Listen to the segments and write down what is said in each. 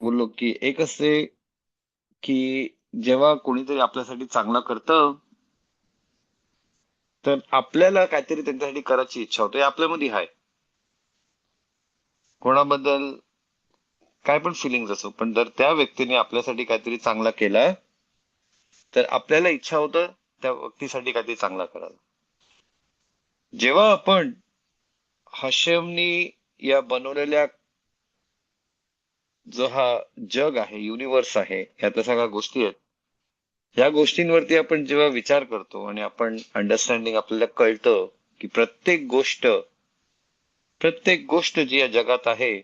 बोललो की एक असते की जेव्हा कोणीतरी आपल्यासाठी चांगलं करतं, तर आपल्याला काहीतरी त्यांच्यासाठी करायची इच्छा होते, हे आपल्यामध्ये आहे. कोणाबद्दल काय पण फिलिंग्स असो, पण जर त्या व्यक्तीने आपल्यासाठी काहीतरी चांगला केला, तर आपल्याला इच्छा होतं त्या व्यक्तीसाठी काहीतरी चांगला करायला. जेव्हा आपण हशेमनी या बनवलेल्या जो हा जग आहे, युनिव्हर्स आहे, ह्यातल्या सगळ्या गोष्टी आहेत, या गोष्टींवरती आपण जेव्हा विचार करतो आणि आपण अंडरस्टँडिंग आपल्याला कळतं की प्रत्येक गोष्ट जी या जगात आहे,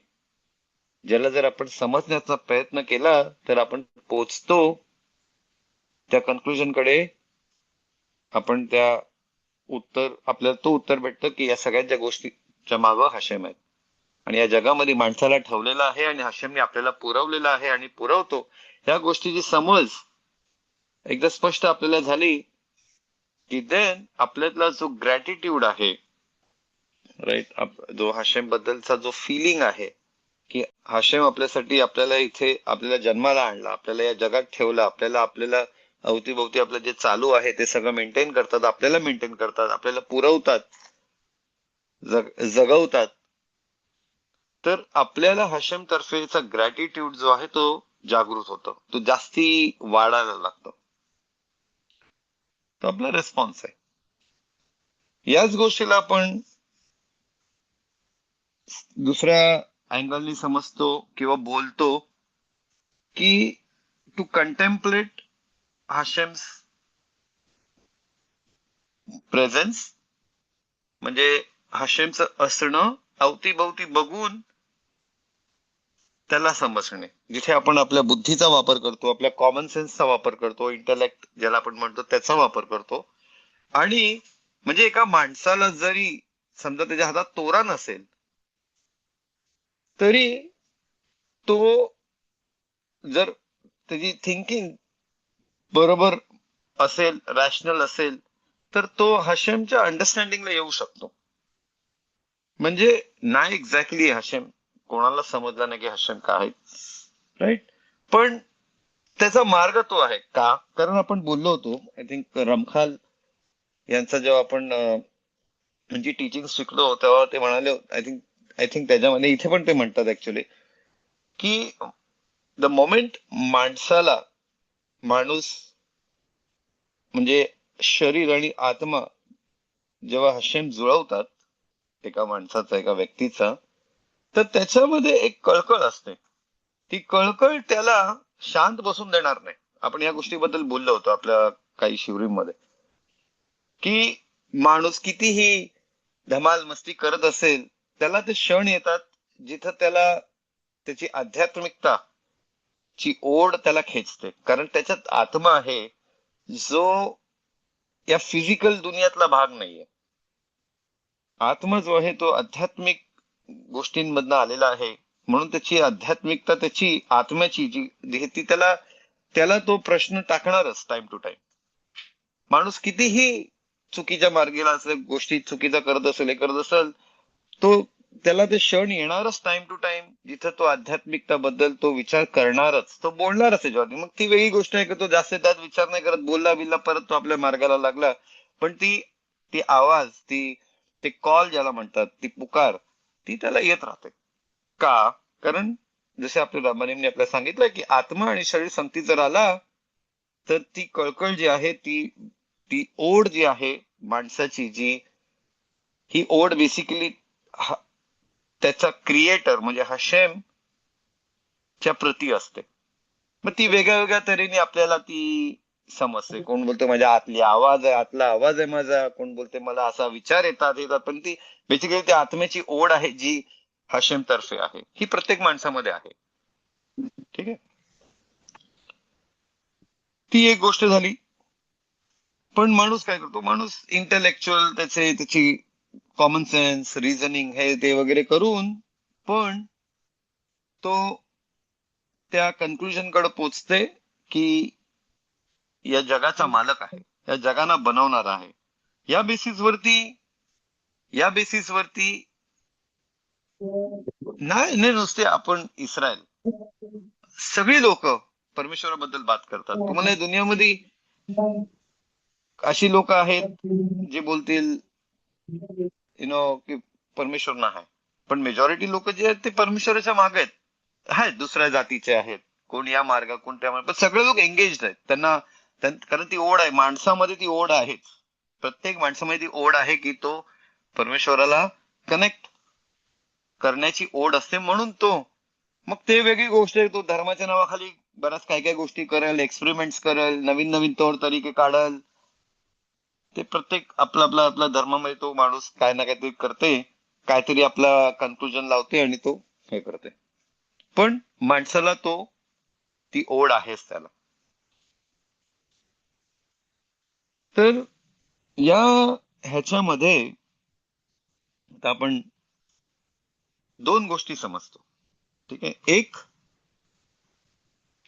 ज्याला जर आपण समजण्याचा प्रयत्न केला तर आपण पोचतो त्या कन्क्लुजन कडे. आपण त्या आपल्याला तो उत्तर भेटतं की या सगळ्या ज्या गोष्टीच्या मागं हशेम आहेत आणि या जगामध्ये माणसाला ठेवलेलं आहे आणि हशेमने आपल्याला पुरवलेलं आहे आणि पुरवतो. या गोष्टीची समज एकदा स्पष्ट आपल्याला झाली की देन आपल्यातला जो ग्रॅटिट्यूड आहे, राईट, जो हशेम बद्दलचा जो फिलिंग आहे की हाशेम आपल्यासाठी आपल्याला इथे आपल्याला जन्माला आणला, आपल्याला या जगात ठेवलं, आपल्याला आपल्याला अवतीभोवती आपलं जे चालू आहे ते सगळं मेंटेन करतात, आपल्याला मेंटेन करतात, आपल्याला पुरवतात, जगवतात. तर आपल्याला हाशेम तर्फेचा ग्रॅटिट्यूड जो आहे तो जागृत होतो, तो जास्ती वाढायला लागतो. तो आपला रिस्पॉन्स आहे. याच गोष्टीला आपण दुसऱ्या अँगलनी समजतो किंवा बोलतो की टू कंटेम्पलेट हाशेम्स प्रेझेन्स, म्हणजे हाशेमचं असणं अवतीभवती बघून त्याला समजणे. जिथे आपण आपल्या बुद्धीचा वापर करतो, आपल्या कॉमन सेन्सचा वापर करतो, इंटलेक्ट ज्याला आपण म्हणतो त्याचा वापर करतो. आणि म्हणजे एका माणसाला जरी समजा त्याच्या हातात तोरा नसेल, तरी तो जर त्याची थिंकिंग बरोबर असेल, रॅशनल असेल, तर तो हशेमच्या अंडरस्टँडिंगला येऊ शकतो. म्हणजे नाही एक्झॅक्टली हशेम कोणाला समजला नाही की हशेम काय आहे, राईट, पण त्याचा मार्ग तो आहे का. कारण आपण बोललो होतो, आय थिंक रमखाल यांचा जेव्हा आपण म्हणजे टीचिंग शिकलो तेव्हा ते म्हणाले, आय थिंक त्याच्यामध्ये इथे पण ते म्हणतात ऍक्च्युली की द मोमेंट माणूस म्हणजे शरीर आणि आत्मा जेव्हा हशेम जुळवतात एका माणसाचा, एका व्यक्तीचा, तर त्याच्यामध्ये एक कळकळ असते. ती कळकळ त्याला शांत बसून देणार नाही. आपण या गोष्टीबद्दल बोललो होतो आपल्या काही शिवरीमध्ये की माणूस कितीही धमाल मस्ती करत असेल, त्याला ते क्षण येतात जिथं त्याला त्याची आध्यात्मिकता ची ओढ त्याला खेचते. कारण त्याच्यात आत्मा आहे जो या फिजिकल दुनियातला भाग नाहीये. आत्मा जो आहे तो आध्यात्मिक गोष्टींमधनं आलेला आहे. म्हणून त्याची आध्यात्मिकता, त्याची आत्म्याची जी जी- ती त्याला त्याला तो प्रश्न टाकणारच टाइम टू टाइम. माणूस कितीही चुकीच्या मार्गीला असेल, गोष्टी चुकीचा करत असेल, हे करत असेल, तो त्याला ते क्षण येणारच टाइम टू टाइम जिथं तो आध्यात्मिकताबद्दल तो विचार करणारच, तो बोलणारच त्याच्यावरती. मग ती वेगळी गोष्ट आहे की तो जास्त त्यात विचार नाही करत, बोलला बिल्ला परत तो आपल्या मार्गाला लागला. पण ती ती आवाज, ते कॉल ज्याला म्हणतात, ती पुकार, ती त्याला येत राहते. का? कारण जसे आपल्या रामाने आपल्याला सांगितलं की आत्मा आणि शरीर संगती जर आला, तर ती कळकळ जी आहे, ती ती ओढ जी आहे माणसाची, जी ही ओढ बेसिकली त्याचा क्रिएटर म्हणजे हशेम च्या प्रती असते. मग ती वेगळ्या वेगळ्या तऱ्हेने आपल्याला ती समजते. कोण बोलतो माझ्या आतली आवाज आहे, आतला आवाज आहे माझा, कोण बोलते मला असा विचार येतात, पण ती बेसिकली ती आत्म्याची ओढ आहे जी हशेम तर्फे आहे. ही प्रत्येक माणसामध्ये आहे. ठीक आहे, ती एक गोष्ट झाली. पण माणूस काय करतो, माणूस इंटेलेक्च्युअल त्याची कॉमन सेन्स, रिझनिंग हे ते वगैरे करून पण तो त्या कन्क्लुजन कडे पोचते की या जगाचा मालक आहे, या जगाला बनवणार आहे. या बेसिसवरती या बेसिसवरती नाही नाही नुसते आपण इस्रायल सगळी लोक परमेश्वराबद्दल बात करतात. तुम्हाला या दुनियामध्ये अशी लोक आहेत जे बोलतील की परमेश्वर नाही आहे. पण मेजॉरिटी लोक जे आहेत ते परमेश्वराच्या मागे आहेत दुसऱ्या जातीचे आहेत, कोण या मार्ग कोण त्या मार्ग, पण सगळे लोक एंगेज आहेत. त्यांना कारण ती ओढ आहे माणसामध्ये, ती ओढ आहेच. प्रत्येक माणसामध्ये ती ओढ आहे की तो परमेश्वराला कनेक्ट करण्याची ओढ असते, म्हणून तो मग ते वेगळी गोष्ट आहे. तो धर्माच्या नावाखाली बऱ्याच काय काय गोष्टी करेल, एक्सपेरिमेंट्स करेल, नवीन नवीन तौर तरीके काढल. ते प्रत्येक आपला आपला आपला धर्मामध्ये तो माणूस काय ना काहीतरी करते, काहीतरी आपला कन्क्लुजन लावते आणि तो हे करते. पण माणसाला ती ओढ आहेच त्याला. तर या ह्याच्यामध्ये आपण दोन गोष्टी समजतो. ठीक आहे. एक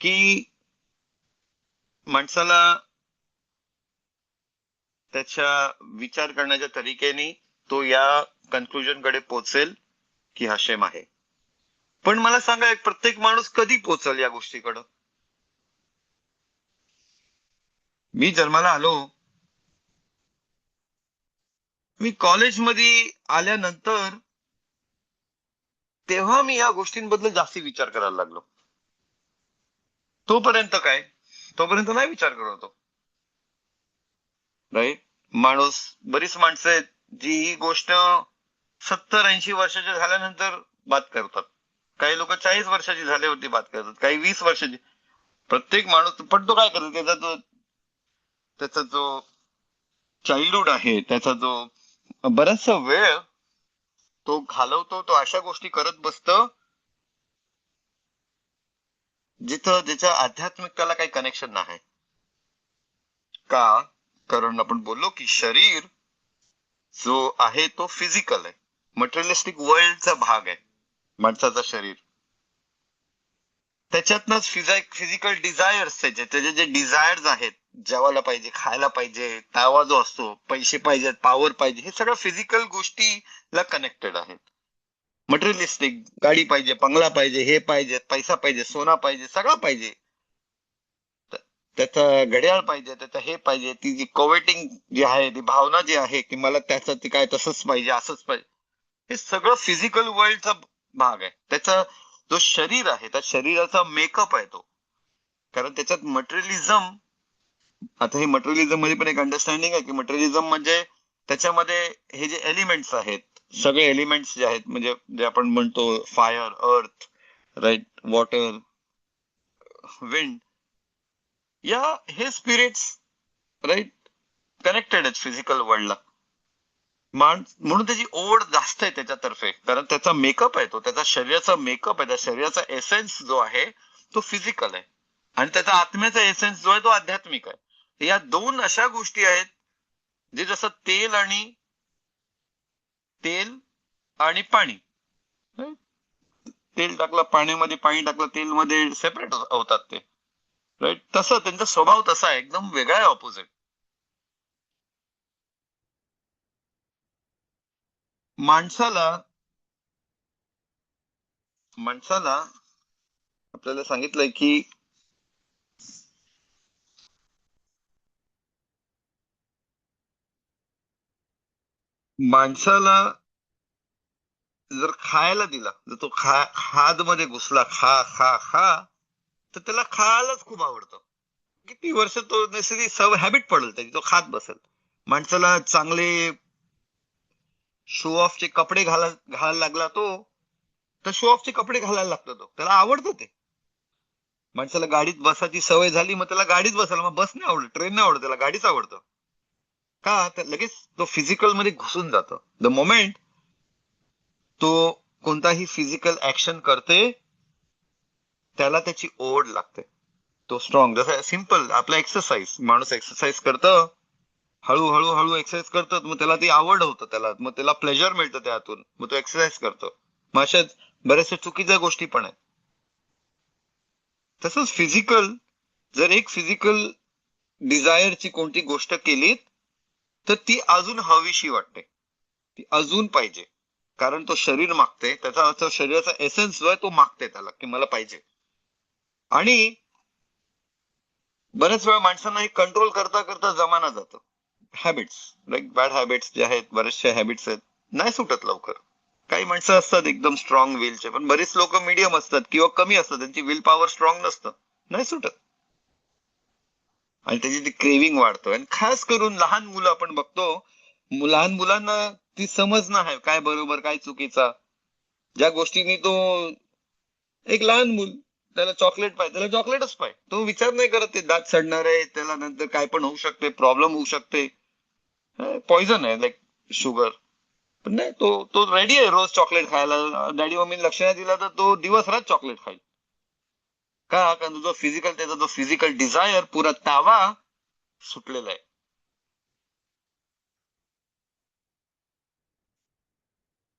की माणसाला त्याच्या विचार करण्याच्या तरीकेने तो या कन्क्लुजन कडे पोहोचेल की हा शेम आहे. पण मला सांगा, एक प्रत्येक माणूस कधी पोहोचल या गोष्टीकडं? मी जन्माला आलो, मी कॉलेजमध्ये आल्यानंतर तेव्हा मी या गोष्टींबद्दल जास्ती विचार करायला लागलो. तोपर्यंत काय, तोपर्यंत नाही विचार करत होतो. राईट. बरीच माणसं आहेत जी ही गोष्ट 70-80 वर्षाच्या झाल्यानंतर बात करतात. काही लोक 40 वर्षाची झाल्यावरती बात करतात, काही 20 वर्षाची. प्रत्येक माणूस, पण तो काय करतो, त्याचा जो चाइल्डहुड आहे, त्याचा जो बराचसा वेळ तो घालवतो, तो अशा गोष्टी करत बसतो जिथं ज्याच्या आध्यात्मिकताला काही कनेक्शन नाही. का? कारण आपण बोललो की शरीर जो आहे तो फिजिकल आहे, मटेरियलिस्टिक वर्ल्डचा भाग आहे माणसाचा शरीर. त्याच्यातनच फिजिकल डिझायर्स, त्याचे जे डिझायर्स आहेत, जेवायला पाहिजे, खायला पाहिजे, तावा जो असतो, पैसे पाहिजेत, पॉवर पाहिजे, हे सगळं फिजिकल गोष्टीला कनेक्टेड आहेत. मटेरियलिस्टिक, गाडी पाहिजे, बंगला पाहिजे, हे पाहिजे, पैसा पाहिजे, सोना पाहिजे, सगळं पाहिजे. त्याचं घड्याळ पाहिजे, त्याचं हे पाहिजे, ती जी कोवेटिंग जी आहे, ती भावना जी आहे की मला त्याचं ते काय तसंच पाहिजे, असंच पाहिजे, हे सगळं फिजिकल वर्ल्डचा भाग आहे. त्याचा जो शरीर आहे, त्या शरीराचा मेकअप आहे तो. कारण त्याच्यात मटेरियलिझम, आता हे मटेरियलिझम मध्ये पण एक अंडरस्टँडिंग आहे की मटेरियलिझम म्हणजे त्याच्यामध्ये हे जे एलिमेंट्स आहेत, सगळे एलिमेंट्स जे आहेत, म्हणजे जे आपण म्हणतो फायर, अर्थ, राईट, वॉटर, विंड, या हे स्पिरिट्स, राईट, कनेक्टेड आहेत फिजिकल वर्ल्डला. म्हणून त्याची ओढ जास्त आहे त्याच्यातर्फे, कारण त्याचा मेकअप आहे तो, त्याचा शरीराचा मेकअप आहे, त्या शरीराचा एसेन्स जो आहे तो फिजिकल आहे, आणि त्याचा आत्म्याचा एसेन्स जो आहे तो आध्यात्मिक आहे. या दोन अशा गोष्टी आहेत जे जसं तेल आणि पाणी. तेल टाकलं पाण्यामध्ये, पाणी टाकलं तेलमध्ये, सेपरेट होतात ते. राईट. तसं त्यांचा स्वभाव तसा आहे, एकदम वेगळा आहे, ऑपोजिट. माणसाला माणसाला आपल्याला सांगितलंय की माणसाला जर खायला दिला, जर तो खाद मध्ये घुसला, खा खा खा, तर त्याला खायलाच खूप आवडतं. किती वर्ष तो नैसर्गिक सवय, हॅबिट पडेल त्याची, तो खात बसेल. माणसाला चांगले शो ऑफचे कपडे घालायला लागला तो, तर शो ऑफचे कपडे घालायला लागतो तो, त्याला आवडतं ते. माणसाला गाडीत बसायची सवय झाली, मग त्याला गाडीत बसायला, मग बस नाही आवडत, ट्रेन नाही आवडत, त्याला गाडीच आवडतं. का? तर लगेच तो फिजिकल मध्ये घुसून जातो. द मोमेंट तो कोणताही फिजिकल ऍक्शन करते, त्याला त्याची ओढ लागते, तो स्ट्रॉंग. जसं सिम्पल आपला एक्सरसाइज, माणूस एक्सरसाइज करतं, हळूहळू हळू एक्सरसाइज करतात, मग त्याला ती आवड होतं, मग त्याला प्लेजर मिळतं त्यातून, मग तो एक्सरसाइज करतो. मग अशाच बऱ्याचशा चुकीच्या गोष्टी पण आहेत. तसंच फिजिकल, जर एक फिजिकल डिझायरची कोणती गोष्ट केली तर ती अजून हवीशी वाटते, ती अजून पाहिजे, कारण तो शरीर मागते, त्याचा शरीराचा एसेन्स जो आहे तो मागते त्याला की मला पाहिजे. आणि बऱ्याच वेळा माणसांना हे कंट्रोल करता करता जमाना जातं. हॅबिट्स, लाईक बॅड हॅबिट्स जे आहेत, बरेचसे हॅबिट्स आहेत, नाही सुटत लवकर. काही माणसं असतात एकदम स्ट्रॉंग विलचे, पण बरीच लोक मीडियम असतात किंवा कमी असतात, त्यांची विल पॉवर स्ट्रॉंग नसतं, नाही सुटत. आणि त्याची ती क्रेविंग वाढतो. आणि खास करून लहान मुलं आपण बघतो, लहान मुलांना ती समज नाही काय बरोबर काय चुकीचा. ज्या गोष्टींनी तो, एक लहान मूल, त्याला चॉकलेट पाहिजे, त्याला चॉकलेटच पाहिजे, तो विचार नाही करत ते दात सडणार आहे, त्याला नंतर काय पण होऊ शकते, प्रॉब्लेम होऊ शकते, पॉइझन आहे लाईक शुगर. पण नाही, तो तो रेडी आहे रोज चॉकलेट खायला. डॅडी मम्मीने लक्ष नाही दिला तर तो दिवस रात चॉकलेट खाईल. का? कारण जो फिजिकल, त्याचा जो फिजिकल डिझायर, पुरा तावा सुटलेला आहे.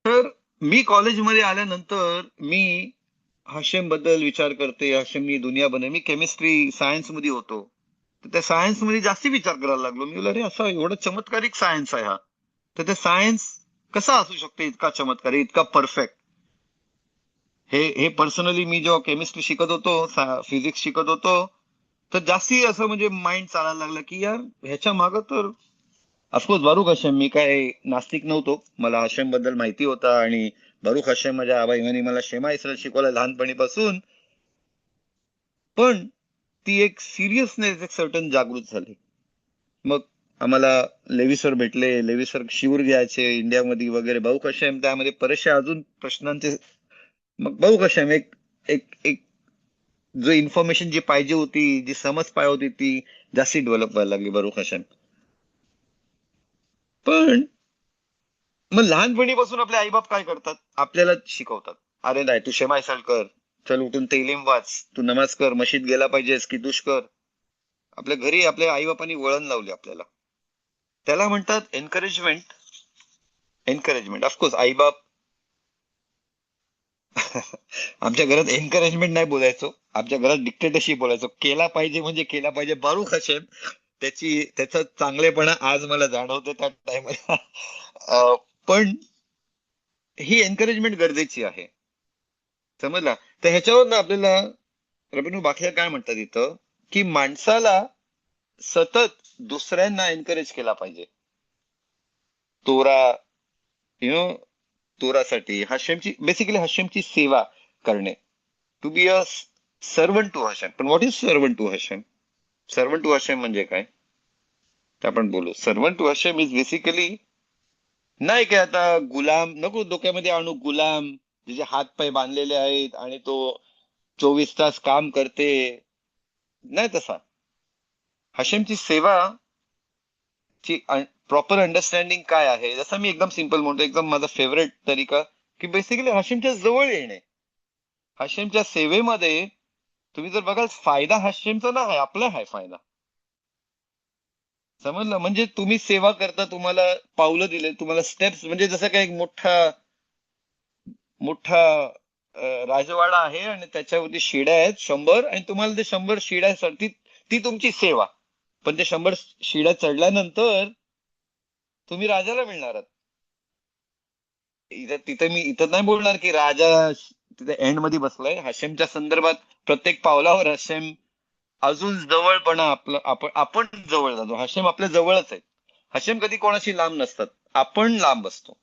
तर मी कॉलेजमध्ये आल्यानंतर मी हाशेम बद्दल विचार करते, हाशेमनी दुनिया बनवली. मी केमिस्ट्री सायन्स मध्ये होतो, तर त्या सायन्स मध्ये जास्ती विचार करायला लागलो. मी बोललो, अरे असा एवढा चमत्कारिक सायन्स आहे हा, तर ते सायन्स कसा असू शकते इतका चमत्कारी, इतका परफेक्ट. हे पर्सनली मी जेव्हा केमिस्ट्री शिकत होतो, फिजिक्स शिकत होतो, तर जास्ती असं म्हणजे माइंड चालायला लागलं की यार ह्याच्या मागं तर, ऑफकोर्स बारुख हशेम, मी काय नास्तिक नव्हतो, मला हशेम बद्दल माहिती होता. आणि बारुख हशेम माझ्या आबा इमानी मला शेमा इस्रायल शिकवला लहानपणीपासून. पण ती एक सिरियसनेस, एक सर्टन जागृत झाली. मग आम्हाला लेवी सर भेटले, लेवी सर शिवूर घ्यायचे इंडियामध्ये वगैरे, भाऊ कसे आहे त्यामध्ये बरेचसे अजून प्रश्नांचे. मग भाऊ कसे आहे, एक एक एक जो इन्फॉर्मेशन जी पाहिजे होती, जी समज पाहिजे होती, ती जास्ती डेव्हलप व्हायला लागली बरोबर कशा. पण मग लहानपणीपासून आपले आईबाप काय करतात, आपल्याला शिकवतात, अरे नाही तू शेमायसाल कर, चल उठून तेलीम वाच, तू नमाज कर, मशीद गेला पाहिजेस की दुष कर. आपल्या घरी आपल्या आईबापांनी वळण लावले आपल्याला. त्याला म्हणतात एनकरेजमेंट. Encouragement, of course आईबाप. आमच्या घरात एनकरेजमेंट नाही बोलायचो, आमच्या घरात डिक्टेटरशिप बोलायचो. केला पाहिजे म्हणजे केला पाहिजे. बारुख हशेम, त्याचा चांगलेपणा आज मला जाणवतो त्या टाइमला. पण ही एनकरेजमेंट गरजेची आहे, समजला. तर ह्याच्यावर ना आपल्याला रबीनू बाखिया काय म्हणतात इथं, की माणसाला सतत दुसऱ्यांना एनकरेज केला पाहिजे. तोरा, यु नो, तोरासाठी हशेमची, बेसिकली हशेमची सेवा करणे, to be a servant to Hashem. पण what is servant to Hashem? Servant to Hashem म्हणजे काय ते आपण बोलू. Servant to Hashem is basically, नाही काय आता गुलाम नको डोक्यामध्ये आणू, गुलाम ज्याचे हात पाय बांधलेले आहेत आणि तो 24 तास काम करते, नाही तसा. हशेमची सेवा ची प्रॉपर अंडरस्टँडिंग काय आहे, जसं मी एकदम सिंपल म्हणतो, एकदम माझा फेवरेट तरीका, की बेसिकली हशेमच्या जवळ येणे. हशेमच्या सेवेमध्ये तुम्ही जर बघाल, फायदा हशेमचा ना आहे, आपला आहे फायदा, समजलं. म्हणजे तुम्ही सेवा करता, तुम्हाला पावलं दिले, तुम्हाला स्टेप्स, म्हणजे जसं काय एक मोठा मोठा राजवाडा आहे आणि त्याच्यावरती शिड्या आहेत 100, आणि तुम्हाला ते 100 शिड्या ती तुमची सेवा. पण ते 100 शिड्या चढल्यानंतर तुम्ही राजाला मिळणार आहात. तिथे मी इथं नाही बोलणार की राजा तिथे एंड मध्ये बसलाय. हशेमच्या संदर्भात प्रत्येक पावलावर हशेम अजून जवळपणा, आपलं आपण जवळ जातो. हशेम आपल्या जवळच आहे. हशेम कधी कोणाशी लांब नसतात, आपण लांब असतो,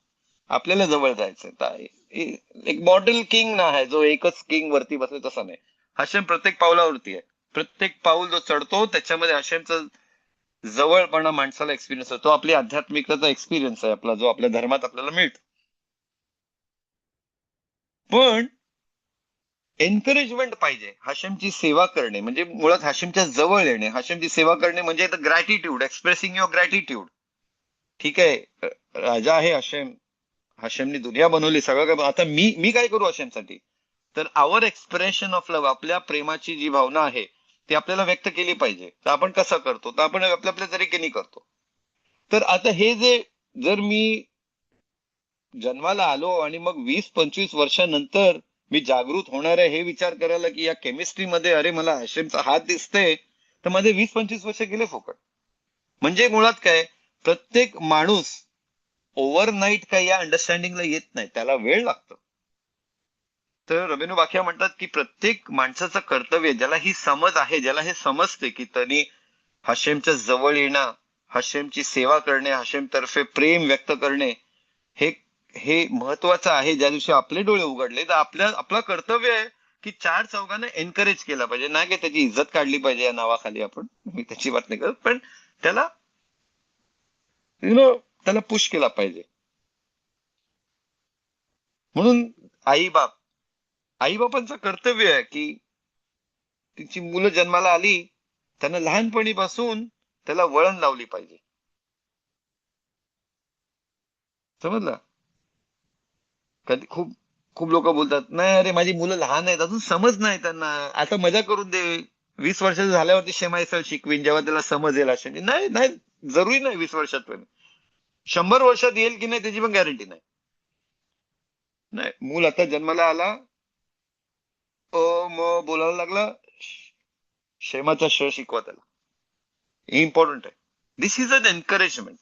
आपल्याला जवळ जायचंय. एक मॉडेल किंग ना आहे, जो एकच किंग वरती बसले तसा नाही. हशेम प्रत्येक पावलावरती आहे. प्रत्येक पाऊल जो चढतो त्याच्यामध्ये हशेमचा जवळपणा माणसाला एक्सपिरियन्स होतो. आपली आध्यात्मिकतेचा एक्सपिरियन्स आहे आपला, जो आपल्या धर्मात आपल्याला मिळतो. पण एनकरेजमेंट पाहिजे. हशेमची सेवा करणे म्हणजे मुळात हशेमच्या जवळ येणे. हशेमची सेवा करणे म्हणजे ग्रॅटिट्यूड, एक्सप्रेसिंग युअर ग्रॅटिट्यूड. ठीक आहे, राजा आहे हशेम, हशेमनी दुनिया बनवली, सगळं काय. आता मी मी काय करू हशेमसाठी? तर आवर एक्सप्रेशन ऑफ लव्ह, आपल्या प्रेमाची जी भावना आहे ती आपल्याला व्यक्त केली पाहिजे. तर आपण कसं करतो? तर आपण आपल्या आपल्या तरीकेने करतो. तर आता हे जे, जर मी जन्माला आलो आणि मग 20-25 वर्षानंतर मी जागृत होणार आहे हे विचार करायला, की या केमिस्ट्रीमध्ये अरे मला हॅशेमचा हात दिसते, तर माझे 20-25 वर्ष गेले फुकट. म्हणजे मुळात काय, प्रत्येक माणूस ओव्हरनाईट काय या अंडरस्टँडिंगला येत नाही, त्याला वेळ लागतो. तर रबीनु बाखिया म्हणतात की प्रत्येक माणसाचं कर्तव्य, ज्याला ही समज आहे, ज्याला हे समजते की त्यांनी हशेमच्या जवळ येणं, हशेमची सेवा करणे, हशेम तर्फे प्रेम व्यक्त करणे, हे हे महत्वाचं आहे. ज्या दिवशी आपले डोळे उघडले तर आपलं कर्तव्य आहे की चार चौघांना एनकरेज केला पाहिजे, ना की त्याची इज्जत काढली पाहिजे या नावाखाली. आपण, मी त्याची बात नाही करत, पण त्याला त्याला पुश केला पाहिजे. म्हणून आई बापांचं कर्तव्य आहे की तिची मुलं जन्माला आली, त्यांना लहानपणीपासून त्याला वळण लावली पाहिजे. समजलं? कधी खूप खूप लोक बोलतात, नाही अरे माझी मुलं लहान आहेत, अजून समज नाही त्यांना, आता मजा करून दे, 20 वर्षाचं झाल्यावरती शेमायसल शिकवीन जेव्हा त्याला समज येईल. असे नाही, नाही, जरुरी नाही 20 वर्षात, पण 100 वर्षात येईल की नाही त्याची पण गॅरंटी नाही. नाही, मूल आता जन्माला आला, मग बोलायला लागला, शेमाचा शिकवा त्याला. हे इम्पॉर्टंट आहे. दिस इज अन एनकरेजमेंट.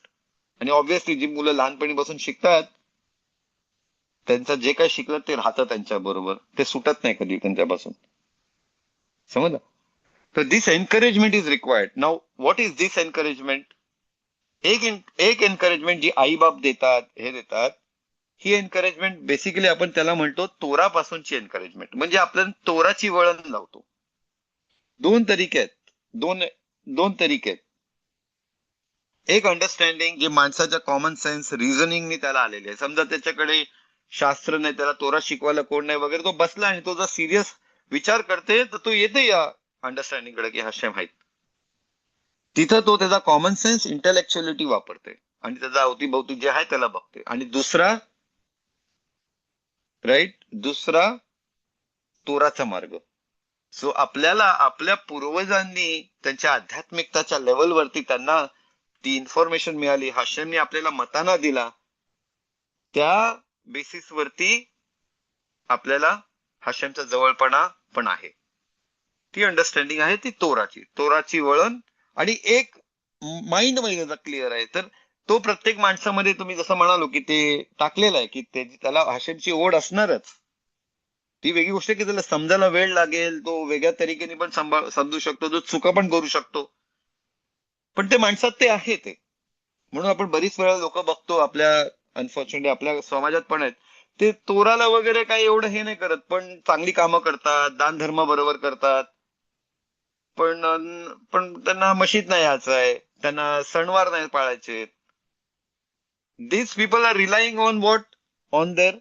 आणि ऑब्व्हियसली जी मुलं लहानपणीपासून शिकतात, त्यांचं जे काही शिकलं ते राहतं त्यांच्या बरोबर, ते सुटत नाही कधी त्यांच्यापासून. समजलं? तर this encouragement is required. Now what is this encouragement? एक एनकरेजमेंट जी आई बाप देतात, हे देतात, ही एनकरेजमेंट बेसिकली आपण त्याला म्हणतो तोरापासूनची एनकरेजमेंट. म्हणजे आपण तोराची वळण लावतो. दोन तरीके आहेत. दोन दोन तरीके आहेत. एक अंडरस्टँडिंग जे माणसाच्या कॉमन सेन्स रिझनिंगनी त्याला आलेले आहे. समजा त्याच्याकडे शास्त्र नाही, त्याला तोरा शिकवायला कोण नाही वगैरे, तो बसला आणि तो जर सिरियस विचार करते तर तो येते या अंडरस्टँडिंग कडे की हशेम आहेत. तिथं तो त्याचा कॉमन सेन्स, इंटेलेक्च्युअलिटी वापरते आणि त्याचा अवतीभवती जे आहे त्याला बघते. आणि दुसरा, राईट, दुसरा तोराचा मार्ग. सो आपल्याला आपल्या पूर्वजांनी त्यांच्या आध्यात्मिकताच्या लेवलवरती त्यांना ती इन्फॉर्मेशन मिळाली, हाशेमने आपल्याला मताना दिला, त्या बेसिसवरती आपल्याला हाशेमचा जवळपणा पण आहे. ती अंडरस्टँडिंग आहे ती तोराची वळण. आणि एक माइंड मध्ये त्याचा क्लिअर आहे. तर तो प्रत्येक माणसामध्ये, तुम्ही जसं म्हणालो की ते टाकलेलं आहे की त्याला हाशेमची ओढ असणारच. ती वेगळी गोष्ट की त्याला समजायला वेळ लागेल, तो वेगळ्या तरीकेने पण समजू शकतो, जो चुका पण करू शकतो, पण ते माणसात ते आहे ते. म्हणून आपण बरीच वेळा लोक बघतो आपल्या, अनफॉर्च्युनेटली आपल्या समाजात पण आहेत, ते तोराला वगैरे काही एवढं हे नाही करत, पण चांगली कामं करतात, दान धर्म बरोबर करतात, पण पण त्यांना मशीद नाही यायचं आहे, त्यांना सणवार नाही पाळायचे. These people are relying on what? On their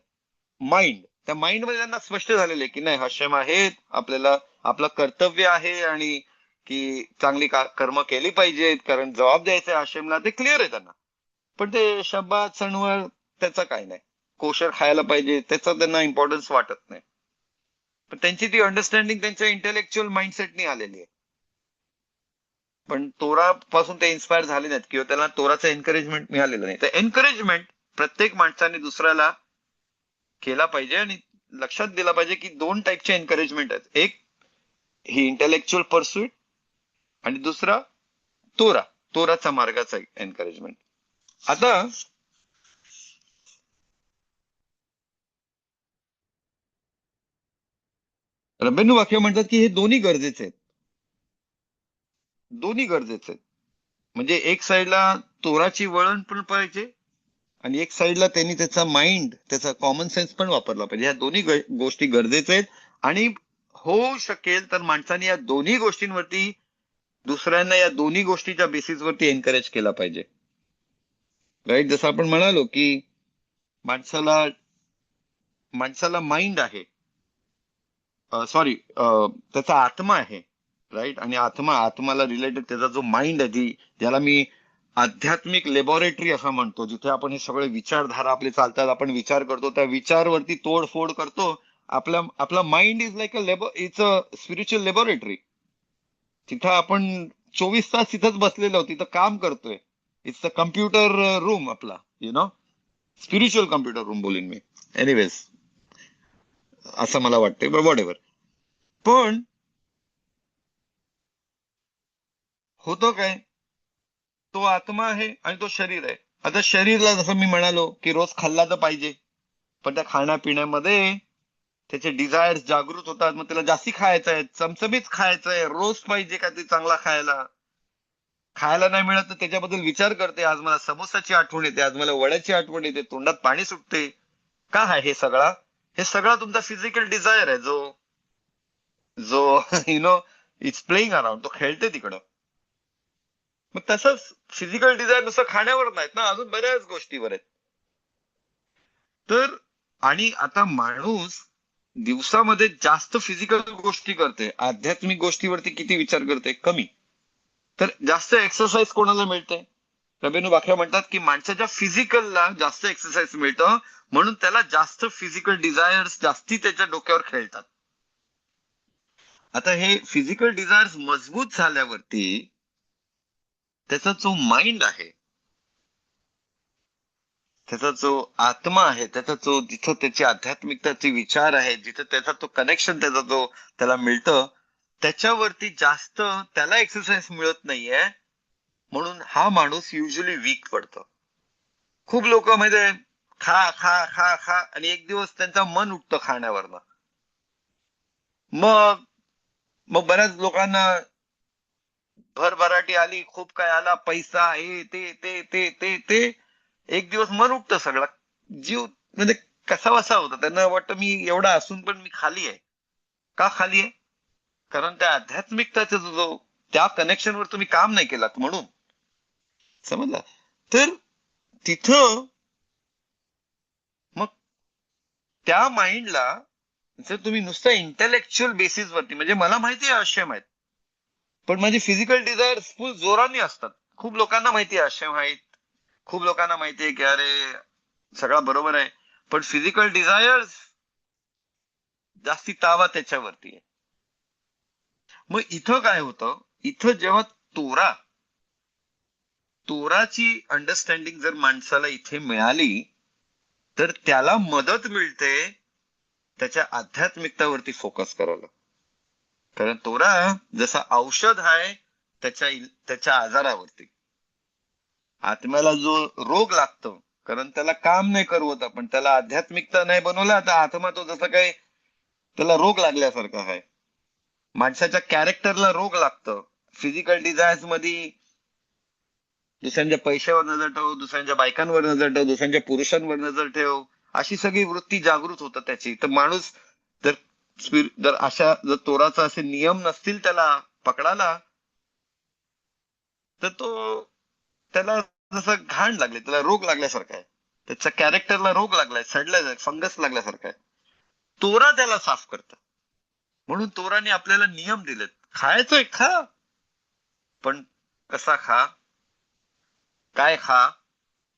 mind. त्या माइंड मध्ये त्यांना स्पष्ट झालेलं आहे की नाही, हशेम आहेत, आपल्याला आपलं कर्तव्य आहे आणि की चांगली कर्म केली पाहिजेत, कारण जबाब द्यायचा आहे हशेमला, ते क्लिअर आहे त्यांना. पण ते शब्दात सणवार त्याचा काय नाही, कोशर खायला पाहिजे त्याचा त्यांना इम्पॉर्टन्स वाटत नाही. पण त्यांची ती अंडरस्टँडिंग त्यांच्या इंटेलेक्च्युअल माइंडसेटनी आलेली आहे. पण तोरा पासून ते इन्स्पायर झाले नाहीत किंवा त्याला तोराचं एनकरेजमेंट मिळालेलं नाही. तर एनकरेजमेंट प्रत्येक माणसाने दुसऱ्याला केला पाहिजे. आणि लक्षात दिला पाहिजे की दोन टाईपचे एनकरेजमेंट आहेत. एक ही इंटेलेक्च्युअल परस्यूट, आणि दुसरा तोराचा मार्गाचा एनकरेजमेंट. आता रबेनू वाक्य म्हणतात की हे दोन्ही गरजेचे आहेत. दोन्ही गरजेचे आहेत. म्हणजे एक साईडला तोराची वळण पण पाहिजे, आणि एक साईडला त्यांनी त्याचा माइंड, त्याचा कॉमन सेन्स पण वापरला पाहिजे. ह्या दोन्ही गोष्टी गरजेच्या आहेत. आणि होऊ शकेल तर माणसाने या दोन्ही गोष्टींवरती दुसऱ्यांना या दोन्ही गोष्टीच्या बेसिसवरती एनकरेज केला पाहिजे. राईट? जसं आपण म्हणालो की माणसाला माणसाला माइंड आहे, सॉरी, त्याचा आत्मा आहे, राईट? आणि आत्माला रिलेटेड त्याचा जो माइंड आहे, ज्याला मी आध्यात्मिक लेबॉरेटरी असं म्हणतो, जिथे आपण हे सगळे विचारधारा आपले चालतात, आपण विचार करतो, त्या विचारवरती तोडफोड करतो. आपला mind is like it's a spiritual laboratory. तिथं आपण 24 तास तिथंच बसलेलो आहोत, तिथं काम करतोय. इट्स अ कम्प्युटर रूम आपला, स्पिरिच्युअल कम्प्युटर रूम बोलीन मी. एनिवेज, असं मला वाटतंय, बट व्हॉट एव्हर. पण होतं काय, तो आत्मा आहे आणि तो शरीर आहे. आता शरीरला जसं मी म्हणालो की रोज खाल्ला तर पाहिजे, पण त्या खाण्यापिण्यामध्ये त्याचे डिझायर्स जागृत होतात, मग त्याला जास्ती खायचं आहे, चमचमीत खायचं आहे, रोज पाहिजे का ते चांगला खायला. खायला नाही मिळत तर त्याच्याबद्दल विचार करते, आज मला समोसाची आठवण येते, आज मला वड्याची आठवण येते, तोंडात पाणी सुटते. का आहे हे सगळा? हे सगळा तुमचा फिजिकल डिझायर आहे, जो जो you know it's playing around, तो खेळते तिकडं. मग तसंच फिजिकल डिझायर नुसतं खाण्यावर नाहीत ना, अजून बऱ्याच गोष्टीवर आहेत. तर आणि आता माणूस दिवसामध्ये जास्त फिजिकल गोष्टी करते, आध्यात्मिक गोष्टीवरती किती विचार करते? कमी. तर जास्त एक्सरसाइज कोणाला मिळते? रबेनू बाख्या म्हणतात की माणसाच्या फिजिकलला जास्त एक्सरसाइज मिळतं, म्हणून त्याला जास्त फिजिकल डिझायर्स जास्ती त्याच्या डोक्यावर खेळतात. आता हे फिजिकल डिझायर्स मजबूत झाल्यावरती त्याचा जो माइंड आहे, त्याचा जो आत्मा आहे, त्याचा जो जिथं त्याची आध्यात्मिकताचे विचार आहे, जिथं त्याचा तो कनेक्शन त्याचा जो त्याला मिळतं, त्याच्यावरती जास्त त्याला एक्सरसाइज मिळत नाहीये, म्हणून हा माणूस युजली वीक पडतो. खूप लोक म्हणजे खा खा खा खा आणि एक दिवस त्यांचं मन उठतं खाण्यावरनं. मग मग बऱ्याच लोकांना भरभराटी आली, खूप काय आला, पैसा, हे ते ते ते ते ते एक दिवस मन उठतं सगळं. जीव म्हणजे कसा वसा होता, त्यांना वाटतं मी एवढा असून पण मी खाली आहे. का खाली आहे? कारण त्या आध्यात्मिकताचा जो त्या कनेक्शनवर तुम्ही काम नाही केलात म्हणून. समजला? तर तिथं मग त्या माइंडला जर तुम्ही नुसतं इंटेलेक्च्युअल बेसिसवरती, म्हणजे मला माहिती आहे आशय आहेत, पण माझी फिजिकल डिझायर फुल जोराने असतात. खूप लोकांना माहिती आहे आशय आहेत, खूप लोकांना माहिती आहे की अरे सगळं बरोबर आहे, पण फिजिकल डिझायर्स जास्ती तावा त्याच्यावरती आहे. मग इथं काय होतं, इथं जेव्हा तोरा तोराची अंडरस्टँडिंग जर माणसाला इथे मिळाली, तर त्याला मदत मिळते त्याच्या आध्यात्मिकतावरती फोकस करायला. कारण तोरा जसा औषध आहे त्याच्या त्याच्या आजारावरती. आत्म्याला जो रोग लागतो, कारण त्याला काम नाही करवत आपण, त्याला आध्यात्मिकता नाही बनवला, तर आत्मा तो जसं काही त्याला रोग लागल्यासारखा आहे. माणसाच्या कॅरेक्टरला रोग लागतं. फिजिकल डिझायर्स मध्ये दुसऱ्यांच्या पैशावर नजर ठेव, दुसऱ्यांच्या बायकांवर नजर ठेव, दुसऱ्यांच्या पुरुषांवर नजर ठेव, अशी सगळी वृत्ती जागृत होतं त्याची. तर माणूस जर जर अशा जर तोराचा असे नियम नसतील त्याला पकडायला, तर तो त्याला जसं घाण लागले, त्याला रोग लागल्यासारखा आहे, त्याच्या कॅरेक्टरला रोग लागलाय, सडलाय, फंगस लागल्यासारखा आहे. तोरा त्याला साफ करतं. म्हणून तोराने आपल्याला नियम दिलेत, खायचंय खा, पण कसा खा, काय खा,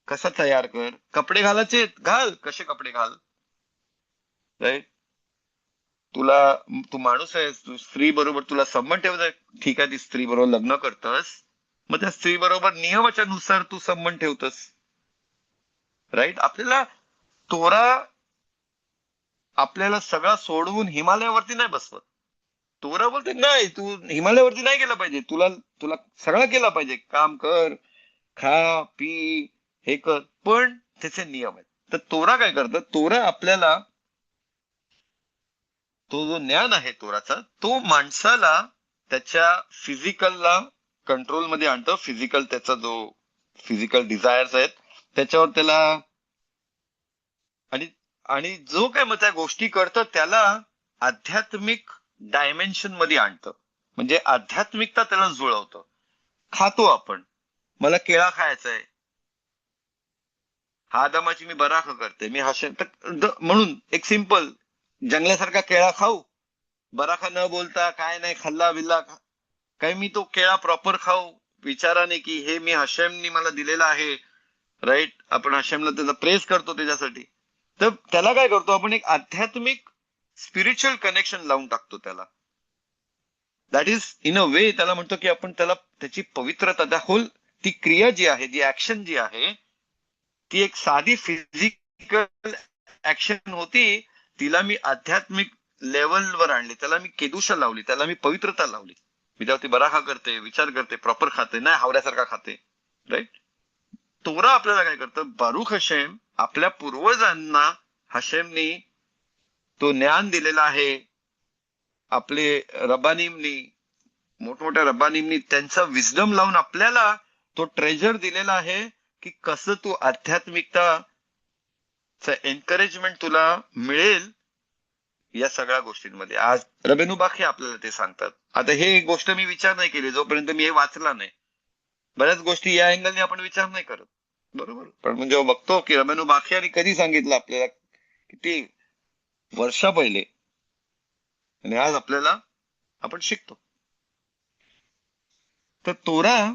कसा तयार कर, कपडे घालायचे घाल, कसे कपडे घाल. राईट? तुला तू माणूस आहेस, तू स्त्री बरोबर तुला संबंध ठेवायचा, ठीक आहे, ती स्त्री बरोबर लग्न करतस, मग त्या स्त्री बरोबर नियमाच्या नुसार तू संबंध ठेवतस. राईट? आपल्याला तोरा आपल्याला सगळा सोडवून हिमालयावरती नाही बसवत. तोरा बोलते नाही, तू हिमालयावरती नाही गेला पाहिजे, तुला तुला सगळं केला पाहिजे, काम कर, खा पी, हे कर, पण त्याचे नियम आहेत. तर तोरा काय करतं, तोरा आपल्याला तो जो ज्ञान आहे तोराचा, तो माणसाला त्याच्या फिजिकलला कंट्रोलमध्ये आणतं. फिजिकल त्याचा जो फिजिकल डिझायर्स आहेत त्याच्यावर त्याला, आणि आणि जो काय मग त्या गोष्टी करतं त्याला आध्यात्मिक डायमेन्शन मध्ये आणतं. म्हणजे आध्यात्मिकता त्याला जुळवतं. खातो आपण, मला केळा खायचा आहे, हा आदामाची मी बराख करते, मी हा म्हणून एक सिंपल जंगल्यासारखा केळा खाऊ, बराखा न बोलता काय नाही खाल्ला बिल्ला, काय मी तो केळा प्रॉपर खाऊ विचाराने की हे मी हशेमनी मला दिलेला आहे. राईट? आपण हशेमला त्याचा प्रेस करतो त्याच्यासाठी. तर त्याला काय करतो आपण, एक आध्यात्मिक स्पिरिच्युअल कनेक्शन लावून टाकतो त्याला. दॅट इज इन अ वे त्याला म्हणतो की आपण त्याला त्याची पवित्रता, त्या होल ती क्रिया जी आहे, जी ऍक्शन जी आहे, ती एक साधी फिजिकल ऍक्शन होती, तिला मी आध्यात्मिक लेवलवर आणली, त्याला मी केदुषा लावली, त्याला मी पवित्रता लावली. मी त्यावरती बराखा करते, विचार करते, प्रॉपर खाते, नाही हावऱ्यासारखा खाते. राईट? तोरा आपल्याला काय करतं, बारुख हशेम, आपल्या पूर्वजांना हशेमनी तो ज्ञान दिलेला आहे. आपले रब्बानींनी, मोठमोठ्या रब्बानींनी त्यांचा विजडम लावून आपल्याला तो ट्रेजर दिलेला आहे की कसं तू आध्यात्मिकताचं एनकरेजमेंट तुला मिळेल या सगळ्या गोष्टींमध्ये. आज रबेनू बाखे आपल्याला ते सांगतात. आता हे गोष्ट मी विचार नाही केली जोपर्यंत मी हे वाचला नाही. बऱ्याच गोष्टी या अँगलने आपण विचार नाही करत, बरोबर. पण म्हणजे जेव्हा बघतो की रबेनू बाखे यांनी कधी सांगितलं आपल्याला, किती वर्षा पहिले, आणि आज आपल्याला आपण शिकतो. तर तोरा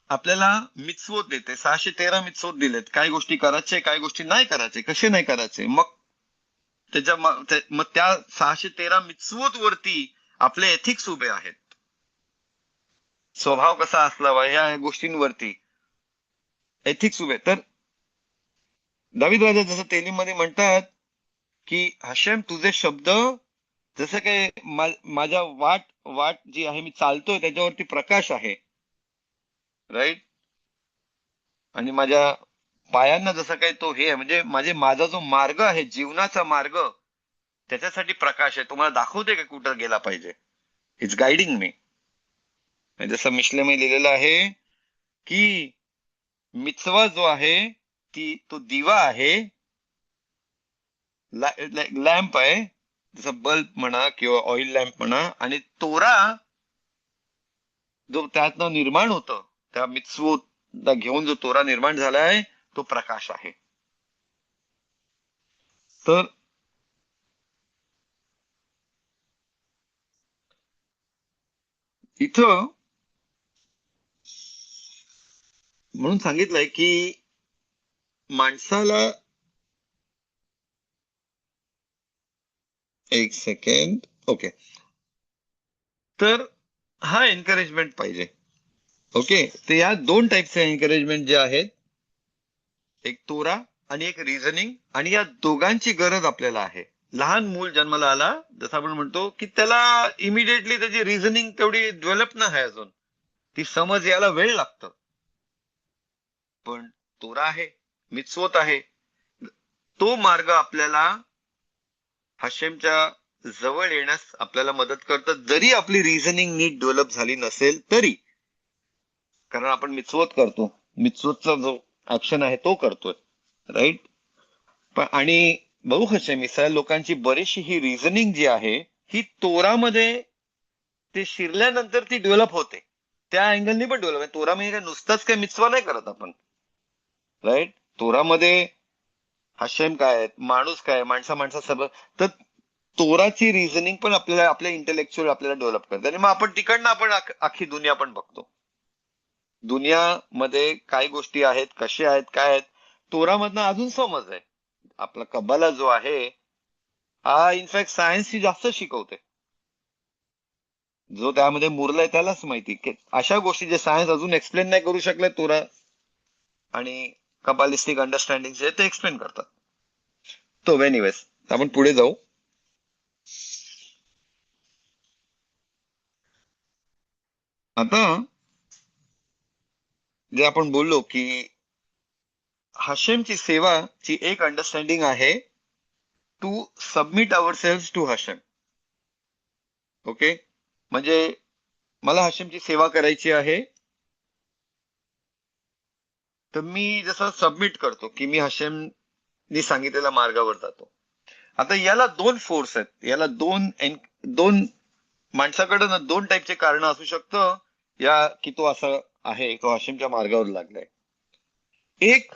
आपल्याला मित्सवोत देते. 613 मित्सवोत दिलेत. काय गोष्टी करायचे, काय गोष्टी नाही करायचे, कसे नाही करायचे. मग त्या 613 मित्सवोत वरती आपले एथिक्स उभे आहेत. स्वभाव कसा असला या गोष्टींवरती एथिक्स उभे. तर दावीद राजा जसं तेलीमध्ये म्हणतात की हशेम तुझे शब्द जसं काही माझ्या वाट जी आहे मी चालतोय त्याच्यावरती प्रकाश आहे, राईट. आणि माझ्या पायांना जसं काही तो हे आहे, म्हणजे माझा जो मार्ग आहे, जीवनाचा मार्ग, त्याच्यासाठी प्रकाश आहे. तुम्हाला दाखवते का कुठं गेला पाहिजे. इट्स गायडिंग मी. जसं मिशलेमध्ये लिहिलेलं आहे की मिtzवा जो आहे तो दिवा आहे, लॅम्प आहे, जसं बल्ब म्हणा किंवा ऑइल लॅम्प म्हणा. आणि तोरा जो त्यातनं निर्माण होतं, त्या मिtzvot घेऊन जो तोरा निर्माण झालाय तो प्रकाश आहे. तर इथं म्हणून सांगितलंय की माणसाला, एक सेकंड, ओके. तर हा एनकरेजमेंट पाहिजे. ओके. तर या 2 टाईपचे एनकरेजमेंट जे आहेत, एक तोरा आणि एक रिझनिंग, आणि या दोघांची गरज आपल्याला आहे. लहान मूल जन्माला आला, जसं आपण म्हणतो की त्याला इमिडिएटली त्याची रिझनिंग तेवढी डेव्हलप नाही आहे अजून, ती समज यायला वेळ लागतं. पण तोरा आहे, मित्सवत आहे, तो मार्ग आपल्याला हशेमच्या जवळ येण्यास आपल्याला मदत करतं, जरी आपली रिझनिंग नीट डेव्हलप झाली नसेल तरी. कारण आपण मित्सवत करतो, मित्सवतचा जो ऍक्शन आहे तो करतोय, राईट. पण आणि बहु हशेम इस्रायल लोकांची बरीचशी ही रिझनिंग जी आहे ही तोरामध्ये ते शिरल्यानंतर ती डेव्हलप होते. त्या अँगलनी पण डेव्हलप आहे. तोरा म्हणजे नुसताच काय मित्सवा नाही करत आपण, राईट. तोरामध्ये हशेम काय आहेत, माणूस काय, माणसा सर्व. तर तोराची रिझनिंग पण आपल्याला आपल्या इंटेलेक्च्युअल आपल्याला डेव्हलप करते. आणि मग आपण तिकडनं आपण अख्खी दुनिया पण बघतो. दुनियामध्ये काय गोष्टी आहेत, कसे आहेत, काय आहेत, तोरामधनं अजून समज आहे. आपला कब्बाला जो आहे हा इनफॅक्ट सायन्सची जास्त शिकवते. जो त्यामध्ये मुरलाय त्यालाच माहिती की अशा गोष्टी जे सायन्स अजून एक्सप्लेन नाही करू शकले, तोरा आणि कबालिस्टिक अंडरस्टँडिंग जे ते एक्सप्लेन करतात. तो एनिवेज आपण पुढे जाऊ. आता जे आपण बोललो की हशेमची सेवाची एक अंडरस्टँडिंग आहे to submit ourselves to Hashem. Okay. म्हणजे मला हशेमची सेवा करायची आहे, तर मी जसं सबमिट करतो की मी हशेमनी सांगितलेल्या मार्गावर जातो. आता याला 2 फोर्स आहेत, याला दोन माणसाकडे ना 2 टाईपचे कारण असू शकतं या की तो असं आहे, तो हशेमच्या मार्गावर लागलाय. एक,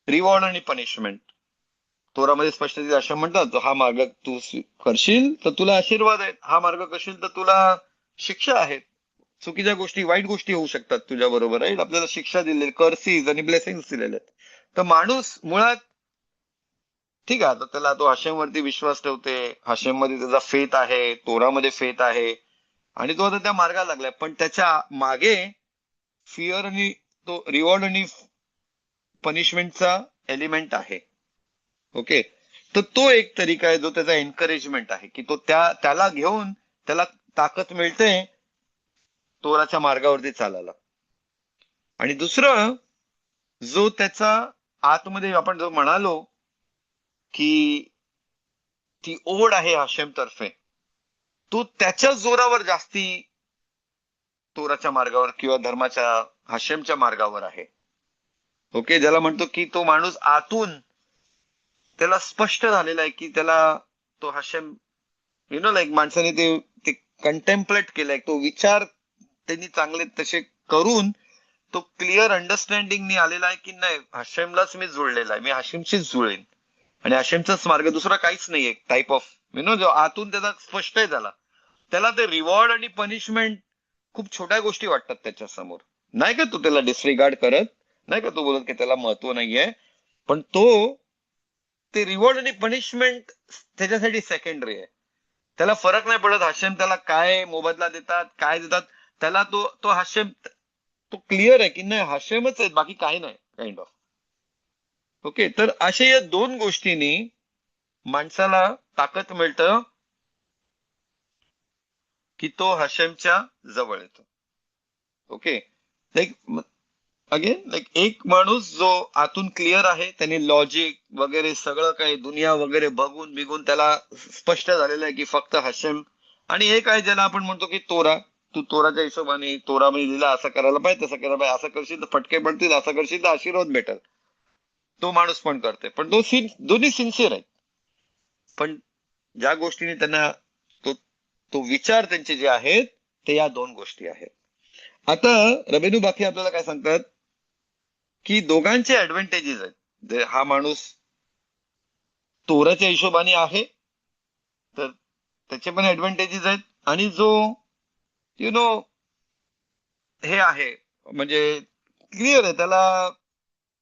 रिवॉर्ड आणि पनिशमेंट. तोरामध्ये स्पष्ट असं म्हणतात, हा मार्ग तू करशील तर तुला आशीर्वाद आहेत, हा मार्ग करशील तर तुला शिक्षा आहेत. चुकीच्या गोष्टी, वाईट गोष्टी होऊ शकतात तुझ्या बरोबर, राईट. आपल्याला शिक्षा दिलेली, कर्सीज आणि ब्लेसिंग्स दिलेले आहेत. तर माणूस मुळात ठीक आहे, आता त्याला तो हशेमवरती विश्वास ठेवते, हशेममध्ये त्याचा फेथ आहे, तोरामध्ये फेथ आहे, आणि तो आता त्या मार्गाला लागलाय. पण त्याच्या मागे फिअर आणि तो रिवॉर्ड आणि पनिशमेंटचा एलिमेंट आहे. ओके. तर तो एक तरीका आहे जो त्याचा एनकरेजमेंट आहे की तो त्याला घेऊन त्याला ताकद मिळते तोराच्या मार्गावरती चालायला. आणि दुसरं, जो त्याचा आतमध्ये आपण जो म्हणालो की ती ओढ आहे हशेम तर्फे, तो त्याच्या जोरावर जास्ती तोराच्या मार्गावर किंवा धर्माच्या हशेमच्या मार्गावर आहे. ओके, ज्याला म्हणतो की तो माणूस आतून त्याला स्पष्ट झालेला आहे की त्याला तो हशेम, लाईक माणसाने ते ते कंटेम्पलेट केलाय, तो विचार त्यांनी चांगले तसे करून तो क्लिअर अंडरस्टँडिंगनी आलेला आहे की नाही, हशेमलाच मी जुळलेला आहे, मी हशेमशीच जुळेन आणि हशेमचाच मार्ग, दुसरा काहीच नाहीये. टाईप ऑफ जो आतून त्याचा स्पष्ट आहे झाला, त्याला ते रिवॉर्ड आणि पनिशमेंट खूप छोट्या गोष्टी वाटतात त्याच्या समोर. नाही का तो त्याला डिसरिगार्ड करत, नाही का तो बोलत की त्याला महत्व नाहीये, पण तो ते रिवॉर्ड आणि पनिशमेंट त्याच्यासाठी सेकंडरी आहे. त्याला फरक नाही पडत हशेम त्याला काय मोबदला देतात, काय देतात. त्याला तो तो हशेम, तो क्लिअर आहे की नाही हशेमच आहेत, बाकी काही नाही, काइंड ऑफ. ओके, तर अशा या दोन गोष्टींनी माणसाला ताकद मिळतं की तो हशेमच्या जवळ येतो. ओके, लाईक अगेन, लाईक एक माणूस जो आतून क्लिअर आहे, त्याने लॉजिक वगैरे सगळं काही दुनिया वगैरे बघून बिघून त्याला स्पष्ट झालेलं आहे की फक्त हशेम. आणि एक आहे ज्याला आपण म्हणतो की तोरा, तू तोराच्या हिशोबाने, तोरा मी लिहिला असं करायला पाहिजे, तसं करायला पाहिजे, असं करशील तर फटके पडतील, असं करशील तर आशीर्वाद भेटेल. तो माणूस पण करते, पण दोन्ही सिन्सिअर आहेत. पण ज्या गोष्टीने त्यांना तो तो विचार त्यांचे जे आहेत ते या दोन गोष्टी आहेत. आता रबेनू बाकी आपल्याला काय सांगतात की दोघांचे ऍडव्हान्टेजेस आहेत. हा माणूस तोराच्या हिशोबाने आहे तर त्याचे पण ऍडव्हान्टेजेस आहेत, आणि जो यु नो हे आहे म्हणजे क्लिअर आहे, त्याला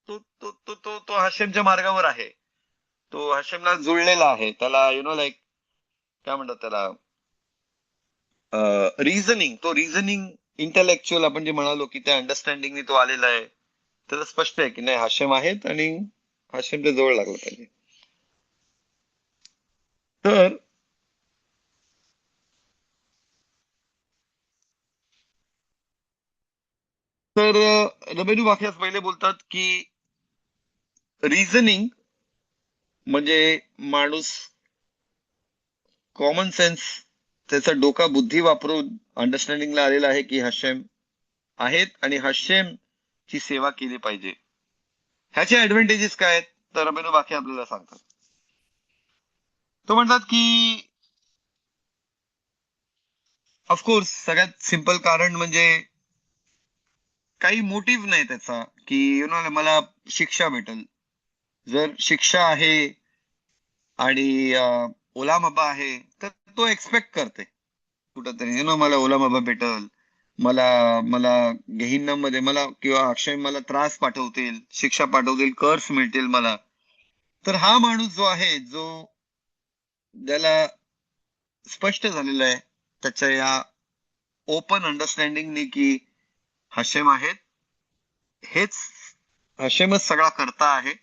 तो तो तो तो तो हशेमच्या मार्गावर आहे, तो हशेमला जुळलेला आहे, त्याला लाईक काय म्हणतात त्याला, रिझनिंग, तो रिझनिंग इंटेलेक्च्युअल आपण जे म्हणालो की त्या अंडरस्टँडिंगने तो आलेला आहे. त्याला स्पष्ट आहे की नाही हशेम आहेत आणि हशेमच्या जवळ लागलं पाहिजे. तर तर रबेनू वाक्यास पहिले बोलतात की रिझनिंग म्हणजे माणूस कॉमन सेन्स, त्याचा डोका बुद्धी वापरून अंडरस्टँडिंगला आलेला आहे की हशेम आहेत आणि हशेम ची सेवा केली पाहिजे. ह्याचे ऍडव्हान्टेजेस काय आहेत तर रबेनू बाकी आपल्याला सांगतात. तो म्हणतात की ऑफकोर्स सगळ्यात सिंपल कारण म्हणजे काही मोटिव्ह नाही त्याचा की मला शिक्षा भेटेल. जर शिक्षा आहे आणि ओलामबा आहे तर तो एक्सपेक्ट करते कुठंतरी मला ओलामबा भेटल, मला मला गेहिन्नममध्ये मला किंवा अक्षय मला त्रास पाठवतील, शिक्षा पाठवतील, कर्स मिळतील मला. तर हा माणूस जो आहे, जो ज्याला स्पष्ट झालेला आहे त्याच्या या ओपन अंडरस्टँडिंगनी की हशेम आहेत, हेच हशेमच सगळा करता आहे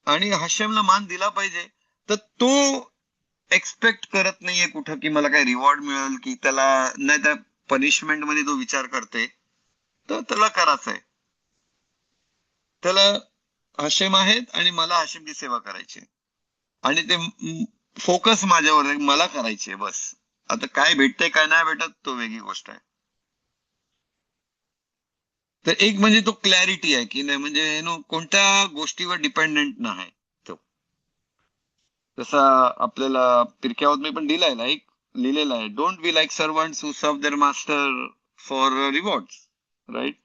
आणि हशेमला मान दिला पाहिजे, तर तो एक्सपेक्ट करत नाहीये कुठं की मला काही रिवॉर्ड मिळेल, की त्याला नाही त्या पनिशमेंट मध्ये तो विचार करते, तर त्याला करायचं आहे. त्याला हशेम आहेत आणि मला हशेमची सेवा करायची आणि ते फोकस माझ्यावर आहे, मला करायची बस. आता काय भेटते काय नाही भेटत तो वेगळी गोष्ट आहे. तर एक म्हणजे तो क्लॅरिटी आहे की नाही, म्हणजे कोणत्या गोष्टीवर डिपेंडेंट नाही तो. जसा आपल्याला पिरक्यावत मी पण दिलाय लाईक लिहिलेला आहे, don't be like servants who serve their master for reward, right.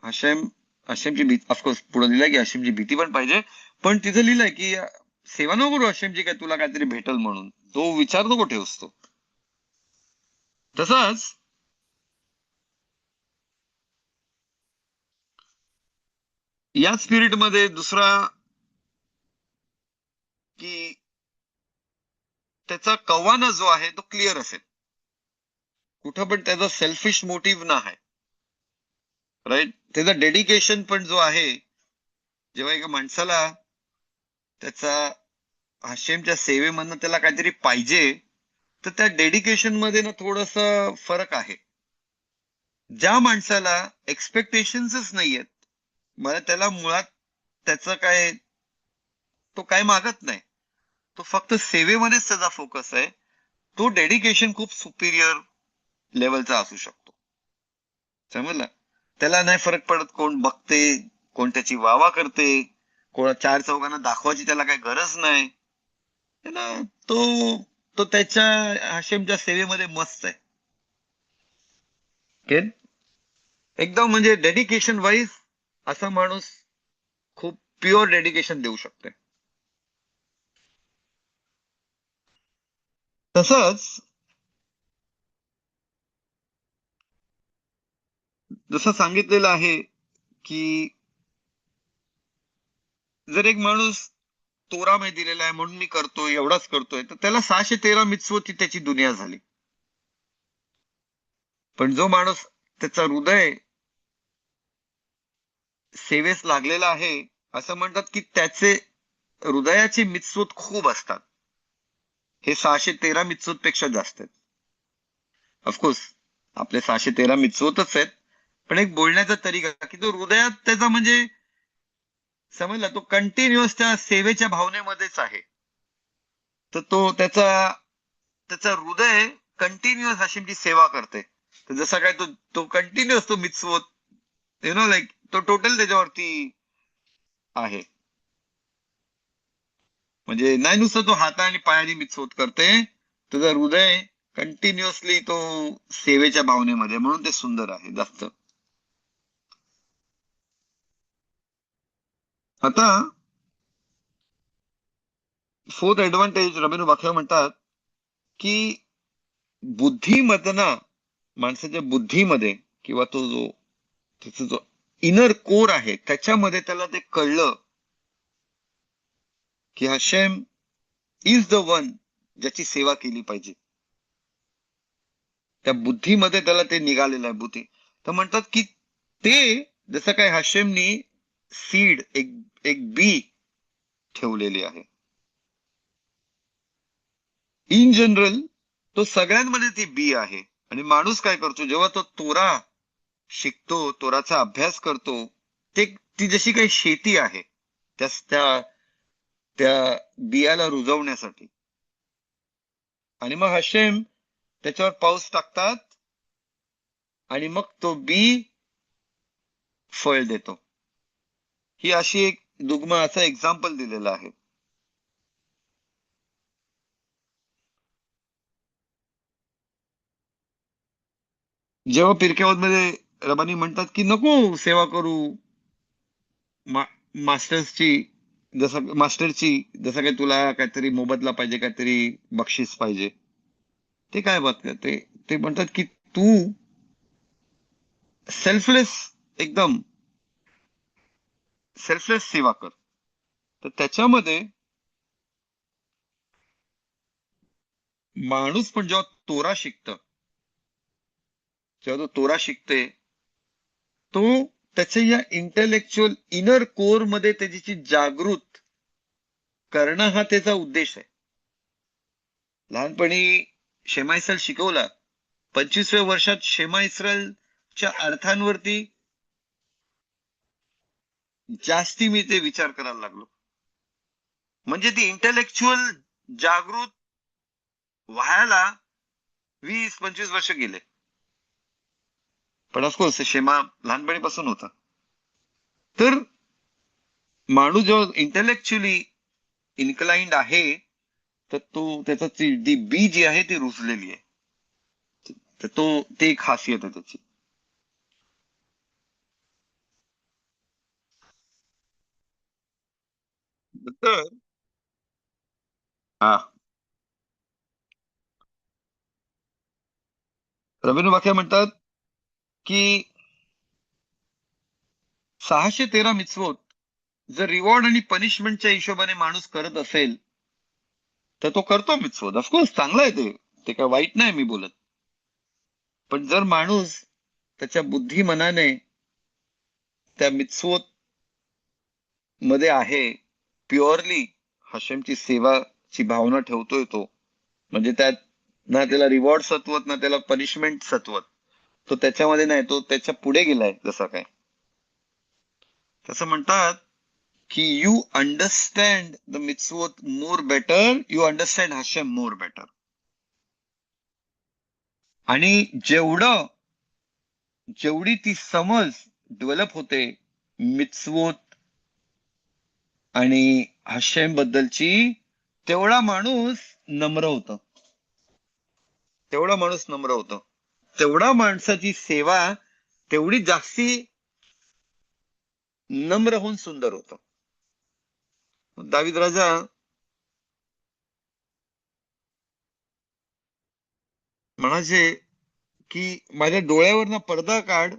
Hashem, हशेमची भीती ऑफकोर्स पुढे लिहिलंय की हशेमची भीती पण पाहिजे, पण तिथं लिहिलंय की सेवा नको करू हशेमची काय तुला काहीतरी भेटल म्हणून, तो विचार नको ठेवूस तो. तसंच या स्पिरिट मध्ये दुसरा की त्याचा कव्वाना जो आहे तो क्लिअर असेल, कुठं पण त्याचा सेल्फिश मोटिव्ह नाही, राईट. त्याचा डेडिकेशन पण जो आहे, जेव्हा एका माणसाला त्याचा हशेमच्या सेवेमधनं त्याला काहीतरी पाहिजे, तर त्या डेडिकेशन मध्ये ना थोडस फरक आहे. ज्या माणसाला एक्सपेक्टेशन्सच नाहीयेत, मला त्याला मुळात त्याचं काय, तो काय मागत नाही, तो फक्त सेवेमध्येच त्याचा फोकस आहे, तो डेडिकेशन खूप सुपिरियर लेवलचा असू शकतो. समजलं? त्याला नाही फरक पडत कोण बघते, कोण त्याची वावा करते, कोण चार चौघांना दाखवायची त्याला काही गरज नाही. त्याला तो तो त्याच्या हाशेमच्या सेवेमध्ये मस्त आहे. ओके? एकदम म्हणजे डेडिकेशन वाईज असा माणूस खूप प्युअर डेडिकेशन देऊ शकते. तसंच जसं सांगितलेलं आहे की जर एक माणूस तोरामध्ये दिलेला आहे म्हणून मी करतोय एवढाच करतोय, तर त्याला 613 मिtzvot ची त्याची दुनिया झाली. पण जो माणूस त्याचा हृदय सेवेस लागलेला आहे, असं म्हणतात की त्याचे हृदयाचे मिtzvot खूप असतात. हे 613 मिtzvot पेक्षा जास्त आहेत. ऑफकोर्स आपले 613 मिtzvotच आहेत, पण एक बोलण्याचा तरीका की तो हृदयात त्याचा म्हणजे समजला तो कंटिन्युअस त्या सेवेच्या भावनेमध्येच आहे. तर तो त्याचा त्याचा हृदय कंटिन्युअस हशिमची सेवा करते. तर जसा काय तो तो कंटिन्युअस तो मिtzvot लाईक तो टोटल त्याच्यावरती आहे. म्हणजे नाही नुसतं तो हाता आणि पायाने मिtzvot करते, तुझं हृदय कंटिन्युअसली तो सेवेच्या भावनेमध्ये, म्हणून ते सुंदर आहे जास्त. आता फोर्थ ऍडव्हान्टेज रबीनु बाखया म्हणतात की बुद्धिमत्ता माणसाच्या बुद्धीमध्ये किंवा तो जो त्याचा जो इनर कोर आहे त्याच्यामध्ये त्याला ते कळलं की हशेम इज द वन ज्याची सेवा केली पाहिजे. त्या बुद्धीमध्ये त्याला ते निघालेलं आहे बुद्धी. तर म्हणतात की ते जसं काय हशेमनी सीड एक एक बी ठेवलेली आहे. इन जनरल तो सगळ्यांमध्ये ती बी आहे. आणि माणूस काय करतो जेव्हा तो तोरा शिकतो, तोराचा अभ्यास करतो, ते ती जशी काही शेती आहे त्या त्या त्या बियाला रुजवण्यासाठी. आणि मग हशेम त्याच्यावर पाऊस टाकतात आणि मग तो बी फळ देतो. ही अशी एक दुग्मा असं एक्झाम्पल दिलेलं आहे. जेव्हा मध्ये रबानी म्हणतात की नको सेवा करू मास्टर्सची, जसं मास्टरची जसं काही तुला काहीतरी मोबदला पाहिजे, काहीतरी बक्षीस पाहिजे, ते काय बात करते. ते म्हणतात की तू सेल्फलेस एकदम सेल्फलेस सेवा कर. तर त्याच्यामध्ये माणूस पण जेव्हा तोरा शिकतं, जेव्हा तो तोरा शिकते, तो त्याच्या या इंटेलेक्च्युअल इनर कोर मध्ये त्याची जागृत करणं हा त्याचा उद्देश आहे. लहानपणी शेमा इस्रायल शिकवला, 25व्या वर्षात शेमा इस्रायलच्या अर्थांवरती जास्ती मी ते विचार करायला लागलो. म्हणजे ती इंटेलेक्च्युअल जागृत व्हायला 20-25 वर्ष गेले. पण ऑफकोर्स शेमा लहानपणीपासून होता. तर माणूस जेव्हा इंटेलेक्च्युअली इन्क्लाइंड आहे, तर तो त्याचा ती बी जी आहे ती रुजलेली आहे. तर तो ते एक खासियत आहे त्याची. तर हा रवींद्र वाक्या म्हणतात की 613 मिtzvot जर रिवॉर्ड आणि पनिशमेंटच्या हिशोबाने माणूस करत असेल, तर तो करतो मिtzvot. ऑफकोर्स चांगला आहे ते, ते काय वाईट नाही मी बोलत. पण जर माणूस त्याच्या बुद्धी मनाने त्या मिtzvot मध्ये आहे, प्युअरली हशेमची सेवाची भावना ठेवतोय तो, म्हणजे त्यात ना त्याला रिवॉर्ड सत्वत ना त्याला पनिशमेंट सत्वत, तो त्याच्यामध्ये नाही, तो त्याच्या पुढे गेलाय. जसा काय तसं म्हणतात की यू अंडरस्टँड द मिtzvot more better, you understand Hashem more better. आणि जेवढी ती समज डेव्हलप होते मिtzvot आणि हशेम बद्दलची, तेवढा माणूस नम्र होतो. तेवढा माणसाची सेवा तेवढी जास्ती नम्र होऊन सुंदर होतं. दावीद राजा म्हणायचे की माझ्या डोळ्यावरनं पडदा काढ,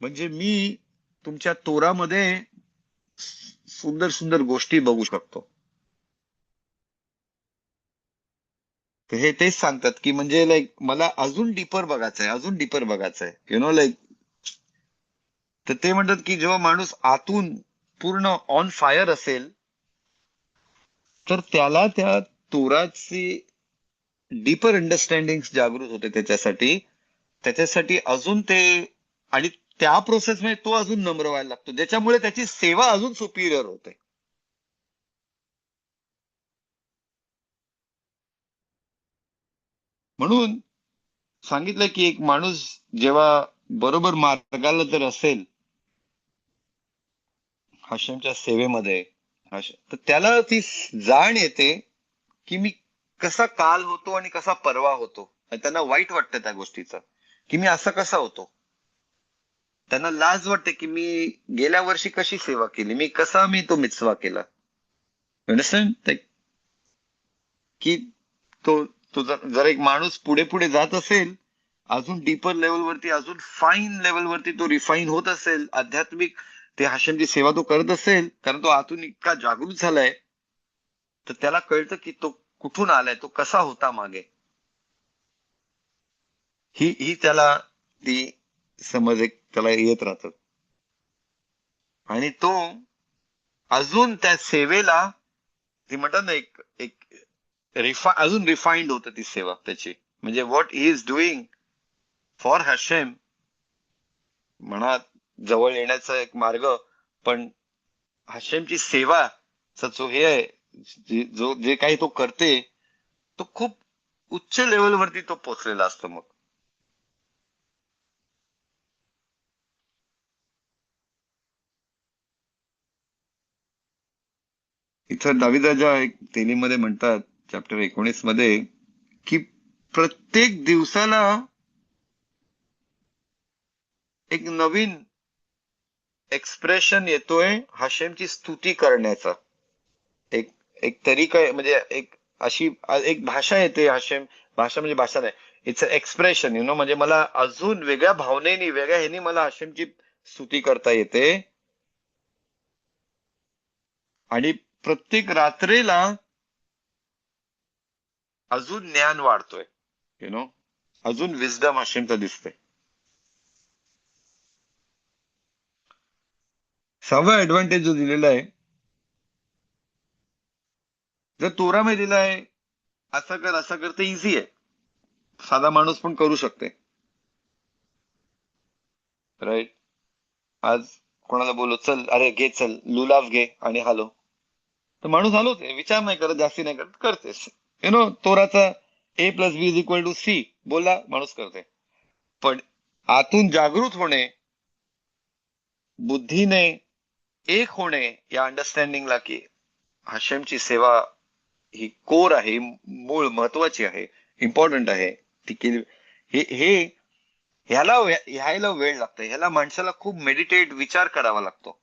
म्हणजे मी तुमच्या तोरामध्ये सुंदर सुंदर गोष्टी बघू शकतो. तर हे तेच सांगतात की म्हणजे लाईक मला अजून डीपर बघायचंय, यु नो लाईक. तर ते म्हणतात की जेव्हा माणूस आतून पूर्ण ऑन फायर असेल, तर त्याला त्या तोराची डीपर अंडरस्टँडिंग जागृत होते त्याच्यासाठी अजून ते. आणि त्या प्रोसेसमध्ये तो अजून नम्र व्हायला लागतो, ज्याच्यामुळे त्याची सेवा अजून सुपिरियर होते. म्हणून सांगितलं की एक माणूस जेव्हा बरोबर मार्गाला जर असेल हशेमच्या सेवेमध्ये, तर त्याला ती जाण येते की मी कसा काल होतो आणि कसा परवा होतो. आणि त्यांना वाईट वाटतं त्या गोष्टीचं, की मी असा कसा होतो. त्यांना लाज वाटते की मी गेल्या वर्षी कशी सेवा केली, मी तो मिtzवा केला. अंडरस्टँड की तो तो जर एक माणूस पुढे पुढे जात असेल, अजून डीपर लेवलवरती, अजून फाईन लेवलवरती तो रिफाईन होत असेल, आध्यात्मिक ते हशेमची सेवा तो करत असेल, कारण तो आतून इतका जागृत झालाय, तर त्याला कळतं की तो कुठून आलाय, तो कसा होता मागे. ही त्याला ती समज एक त्याला येत राहत. आणि तो अजून त्या सेवेला, ती म्हणतात ना, एक एक अजून रिफाईंड होतं ती सेवा त्याची. म्हणजे what he is doing for Hashem म्हणा, जवळ येण्याचा एक मार्ग. पण हशेमची सेवा जो हे आहे, जे काही तो करते, तो खूप उच्च लेवलवरती तो पोचलेला असतो. मग इथं दाविदाच्या एक तेलीमध्ये म्हणतात, चॅप्टर 19 मध्ये, की प्रत्येक दिवसाला एक नवीन एक्सप्रेशन येतोय हशेमची स्तुती करण्याचा. एक एक तरीका आहे, म्हणजे एक अशी एक भाषा येते हशेम. भाषा म्हणजे भाषा नाही, इट्स अ एक्सप्रेशन, म्हणजे मला अजून वेगळ्या भावनेनी, वेगळ्या ह्यानी मला हशेमची स्तुती करता येते. आणि प्रत्येक रात्रीला अजून ज्ञान वाढतोय, यु नो अजून विजडम हशेमचा दिसतोय. 6वा ऍडव्हान्टेज जो दिलेला आहे, जर तोरामध्ये दिलाय असं कर तर इझी आहे, साधा माणूस पण करू शकते, राईट. आज कोणाला बोलू, चल अरे घे, चल लुलाव घे आणि हलो, तर माणूस हलवते, विचार नाही करत, जास्ती नाही करत, करतेस. तोराचा A+B=C बोलला, माणूस करते. पण आतून जागृत होणे, बुद्धीने एक होणे या अंडरस्टँडिंगला, की हशेमची सेवा ही कोर आहे, मूळ महत्वाची आहे, इम्पॉर्टंट आहे, ती केली. हे हे ह्याला वेळ लागतो, ह्याला माणसाला खूप मेडिटेट, विचार करावा लागतो,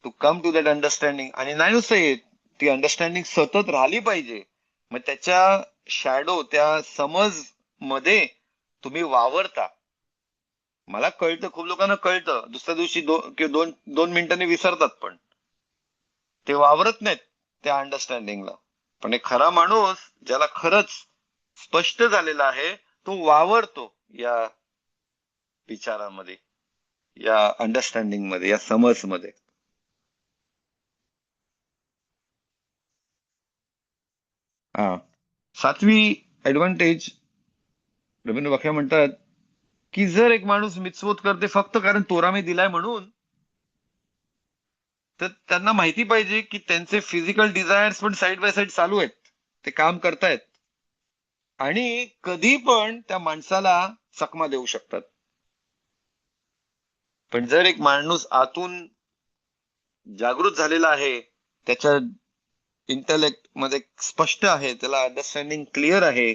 to come to that understanding. आणि नाही नुसतं येत, ती अंडरस्टँडिंग सतत राहिली पाहिजे. मग त्याच्या शॅडो, त्या समज मध्ये तुम्ही वावरता. मला कळतं, खूप लोकांना कळतं, दुसऱ्या दिवशी किंवा दोन दोन मिनिटांनी विसरतात, पण ते वावरत नाहीत त्या अंडरस्टँडिंगला. पण एक खरा माणूस, ज्याला खरंच स्पष्ट झालेला आहे, तो वावरतो या विचारामध्ये, या अंडरस्टँडिंग मध्ये, या समजमध्ये. हा, 7वी ऍडव्हान्टेज, रवींद्र वाख्या म्हणतात की जर एक माणूस मिtzvot करते फक्त कारण तोरा मी दिलाय म्हणून, तर त्यांना माहिती पाहिजे की त्यांचे फिजिकल डिझायर्स पण साईड बाय साईड चालू आहेत, ते काम करतायत आणि कधी पण त्या माणसाला चकमा देऊ शकतात. पण जर एक माणूस आतून जागृत झालेला आहे, त्याच्या इंटेलेक्ट मध्ये स्पष्ट आहे, त्याला अंडरस्टँडिंग क्लिअर आहे,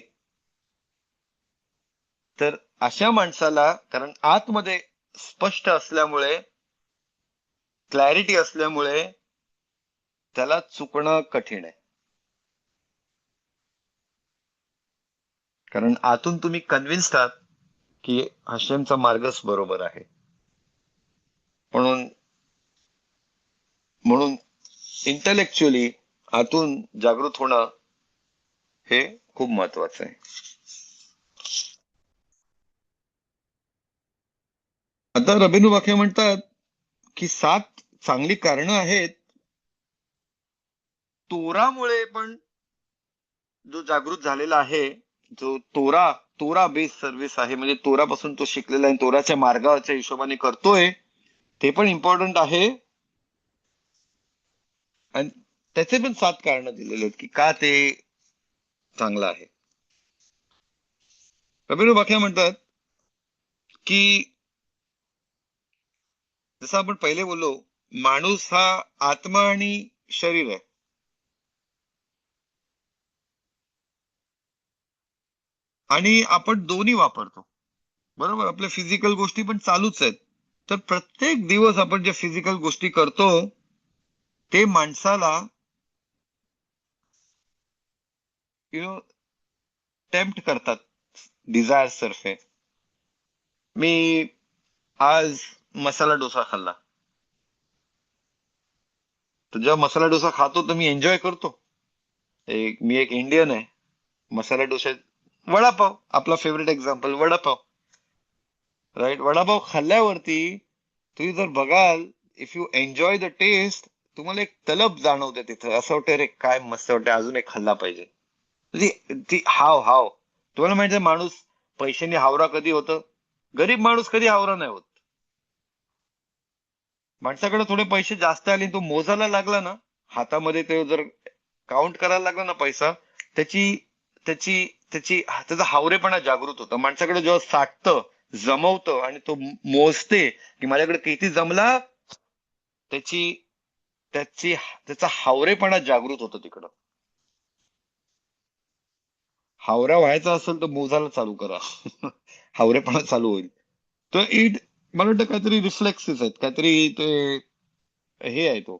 तर अशा माणसाला, कारण आतमध्ये स्पष्ट असल्यामुळे, क्लॅरिटी असल्यामुळे त्याला चुकणं कठीण आहे. कारण आतून तुम्ही कन्व्हिन्स्ड आहात की हशेमचा मार्गच बरोबर आहे. म्हणून म्हणून इंटलेक्च्युअली आतून जागृत होणं हे खूप महत्वाचं आहे. आता रबीनू वाक्य म्हणतात की 7 चांगली कारणं आहेत तोरामुळे पण जो जागृत झालेला आहे, जो तोरा तोरा बेस सर्व्हिस आहे, म्हणजे तोरापासून तो शिकलेला आहे, तोराच्या मार्गाच्या हिशोबाने करतोय, ते पण इम्पॉर्टंट आहे. आणि त्याचे पण 7 कारणं दिलेले आहेत की का ते चांगलं आहे. रबीनू वाक्य म्हणतात की जसं आपण पहिले बोललो, माणूस हा आत्मा आणि शरीर आहे. आणि आपण दोन्ही वापरतो, बरोबर. आपल्या फिजिकल गोष्टी पण चालूच आहेत. तर प्रत्येक दिवस आपण ज्या फिजिकल गोष्टी करतो ते माणसाला यु नो टेम्प्ट करतात डिझायर सर्फे. मी आज मसाला डोसा खाल्ला, तर जेव्हा मसाला डोसा खातो तर मी एन्जॉय करतो. मी एक इंडियन आहे. मसाला डोसा, वडापाव आपला favourite example, vada pav, right. Vada pav खाल्ल्यावरती तुम्ही जर बघाल, if you enjoy the taste, तुम्हाला एक तलब जाणवते तिथं, असं वाटतं रे काय मस्त वाटतं, अजून एक खाल्ला पाहिजे. ती हाव हाव. तुम्हाला माहिती आहे माणूस पैशाने हावरा कधी होतं? गरीब माणूस कधी हावरा नाही होत. माणसाकडे थोडे पैसे जास्त आले, तो मोजायला लागला ना, हातामध्ये ते जर काउंट करायला लागला ना पैसा, त्याची त्याची त्याची त्याचा हावरेपणा जागृत होतं. माणसाकडे जेव्हा साठतं, जमवतं आणि तो मोजते की माझ्याकडे किती जमला, त्याची त्याची त्याचा हावरेपणा जागृत होतो तिकडं. हावरा व्हायचा असेल तर मोजायला चालू करा. हावरेपणा चालू होईल. तर मला वाटतं काहीतरी रिफ्लेक्सेस आहेत, काहीतरी ते हे आहे तो.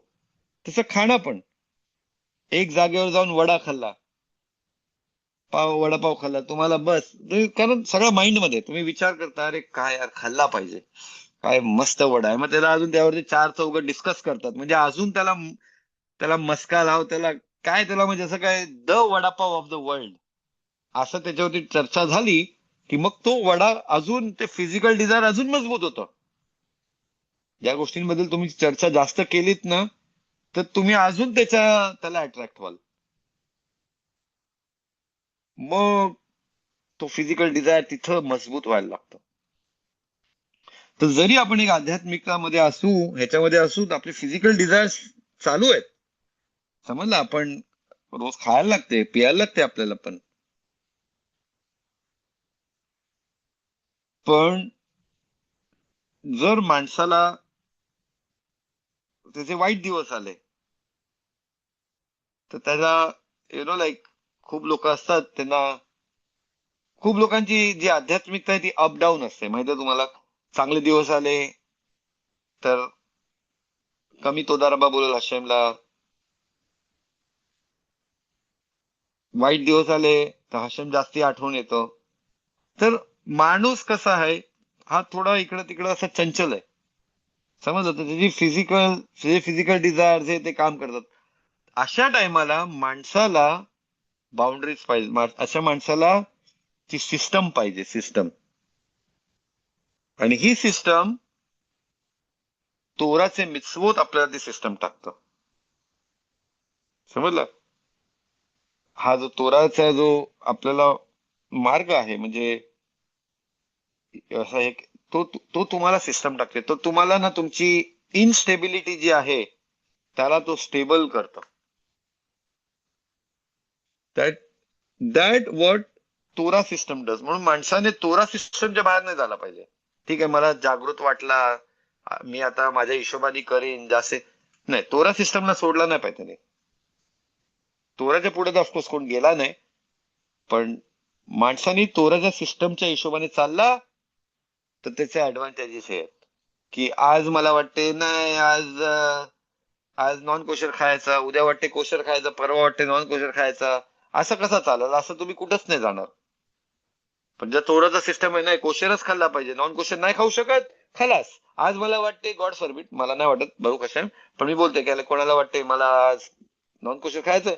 तसं खाणं पण, एक जागेवर जाऊन वडा खाल्ला, वडापाव खाल्ला, तुम्हाला बस कारण सगळं माइंड मध्ये तुम्ही विचार करता, अरे काय यार खाल्ला पाहिजे, काय मस्त वडा आहे, मग त्याला अजून त्यावरती 4 चौघं डिस्कस करतात, म्हणजे अजून त्याला त्याला मस्का लाव, त्याला काय, त्याला म्हणजे असं काय the vada pav of the world असं त्याच्यावरती चर्चा झाली की मग तो वडा अजून, ते फिजिकल डिझायर अजून मजबूत होतं. ज्या गोष्टींबद्दल तुम्ही चर्चा जास्त केलीत ना, तर तुम्ही अजून त्याला अट्रॅक्ट व्हाल. मग तो फिजिकल डिझायर तिथं मजबूत व्हायला लागतो. तर जरी आपण एक आध्यात्मिकामध्ये असू, ह्याच्यामध्ये असू, तर आपले फिजिकल डिझायर चालू आहेत. समजलं, आपण रोज खायला लागते, पियायला लागते आपल्याला पण जर माणसाला त्याचे वाईट दिवस आले, तर त्याला लाईक खूप लोक असतात, त्यांना खूप लोकांची जी आध्यात्मिकता आहे ती अप डाऊन असते, माहितीये तुम्हाला. चांगले दिवस आले तर कमी तोदारबा बोलेल हशेमला, वाईट दिवस आले तर हशेम जास्ती आठवण येतो. तर माणूस कसा आहे, हा थोडा इकडं तिकडं असा चंचल आहे, समजलं. तर त्याची फिजिकल डिझायर जे ते काम करतात. अशा टायमाला माणसाला बाउंड्रीज पाहिजे, अशा माणसाला ची सिस्टम पाहिजे, सिस्टम. आणि ही सिस्टम, तोराचे मिtzvot आपल्याला ती सिस्टम टाकतं, समजलं. हा जो तोराचा जो आपल्याला मार्ग आहे, म्हणजे असा एक, तो तो तुम्हाला सिस्टम टाकते. तो तुम्हाला ना तुमची इनस्टेबिलिटी जी आहे त्याला तो स्टेबल करतो. दॅट दॅट व्हॉट तोरा सिस्टम डज. म्हणून माणसाने तोरा सिस्टमच्या बाहेर नाही झाला पाहिजे. ठीक आहे, मला जागृत वाटला, मी आता माझ्या हिशोबाने करीन जास्त, नाही, तोरा सिस्टमला सोडला नाही पाहिजे त्याने. तोराच्या पुढे तर ऑफकोर्स कोण गेला नाही, पण माणसाने तोराच्या सिस्टमच्या हिशोबाने चालला तर त्याचे ऍडव्हान्टेजेस आहेत. की आज मला वाटते नाही, आज नॉन कोशर खायचा, उद्या वाटते कोशर खायचा, परवा वाटते नॉन कोशर खायचा, असं कसं चालेल? असं तुम्ही कुठंच नाही जाणार. पण जर तोराचा सिस्टम आहे, नाही कोशरच खाल्ला पाहिजे, नॉन कोशर नाही खाऊ शकत, खलास. आज मला वाटते, गॉड फॉरबिड, मला नाही वाटत बघू कशा, पण मी बोलते की कोणाला वाटते मला आज नॉन कोशर खायचं,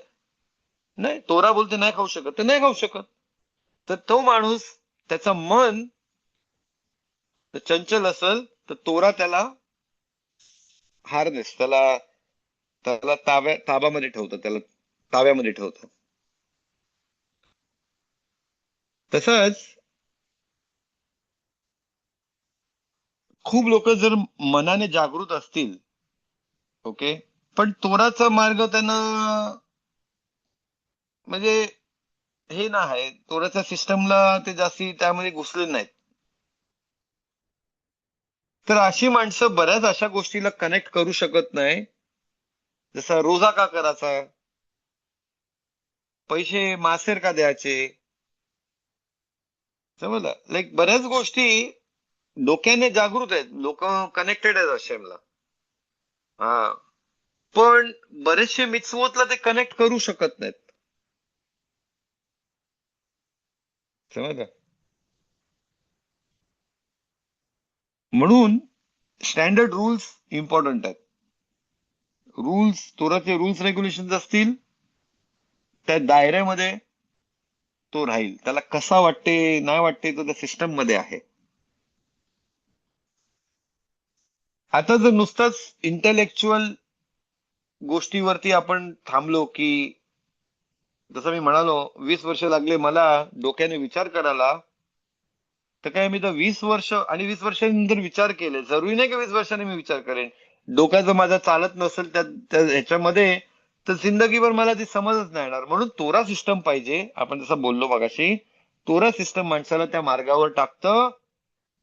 नाही, तोरा बोलते नाही खाऊ शकत, तर नाही खाऊ शकत. तर तो माणूस, त्याचं मन चंचल असेल तर तोरा त्याला हार्नेस, त्याला त्याला ताब्यामध्ये ठेवतं, त्याला ताब्यामध्ये ठेवतं. तसंच खूप लोक जर मनाने जागृत असतील, ओके, पण तोराचा मार्ग त्यांना म्हणजे हे ना आहे, तोराच्या सिस्टमला ते जास्ती त्यामध्ये घुसले नाहीत. तर अशी माणसं बऱ्याच अशा गोष्टीला कनेक्ट करू शकत नाही. जसा रोजा का करायचा, पैसे मासेर का द्यायचे, समजलं, लाईक बऱ्याच गोष्टी डोक्याने जागृत आहेत, लोक कनेक्टेड आहेत आश्रमला, हा, पण बरेचसे मित्सवोतला ते कनेक्ट करू शकत नाहीत, समजलं. म्हणून स्टँडर्ड रूल्स इम्पॉर्टंट आहेत. रूल्स, तोराचे रूल्स रेग्युलेशन असतील, त्या दायऱ्यामध्ये तो राहील. त्याला कसा वाटते नाही वाटते तो त्या सिस्टम मध्ये आहे. आता जर नुसतंच इंटेलेक्च्युअल गोष्टीवरती आपण थांबलो, की जसं मी म्हणालो 20 वर्ष लागले मला डोक्याने विचार करायला, तर काय मी तर 20 वर्ष आणि 20 वर्षांनंतर विचार केले, जरुरी नाही की 20 वर्षांनी मी विचार करेन. डोक्याचं माझा चालत नसेल त्या ह्याच्यामध्ये, तर जिंदगीभर मला ती समजच नाही येणार. म्हणून तोरा सिस्टम पाहिजे. आपण जसं बोललो मगाशी, तोरा सिस्टम माणसाला त्या मार्गावर टाकतं.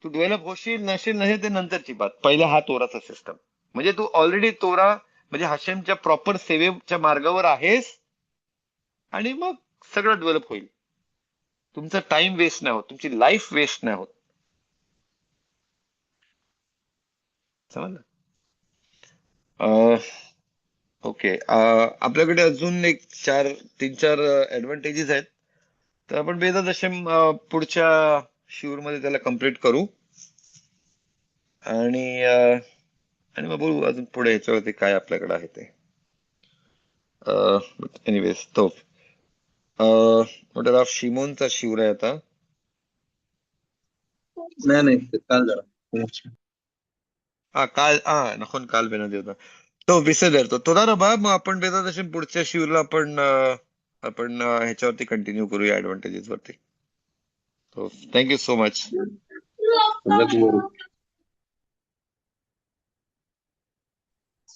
तू डेव्हलप होशील नशील नसेल ते नंतरची बात, पहिले हा तोराचा सिस्टम, म्हणजे तू ऑलरेडी तोरा म्हणजे हशेमच्या प्रॉपर सेवेच्या मार्गावर आहेस, आणि मग सगळं डेव्हलप होईल. तुमचा टाइम वेस्ट नाही होत, तुमची लाईफ वेस्ट नाही होत, समजलं. ओके, आपल्याकडे अजून एक 3-4 ऍडव्हान्टेजेस आहेत. तर आपण बेदादशम पुढच्या शिवरमध्ये त्याला कम्प्लीट करू, आणि आणि मग बोलू अजून पुढे याच्यावरती काय आपल्याकडे आहे ते. एनिवेज, तो मोठा शिमोनचा शिवर आहे आता. नाही नाही, ते काल जरा नकोन काल बेनदी होता तो विसर तो तोदा रबा. मग आपण बेदादशम पुढच्या शिवरला आपण ह्याच्यावरती कंटिन्यू करूया, ऍडव्हान्टेजेस वरती. Thank you so much. झालं.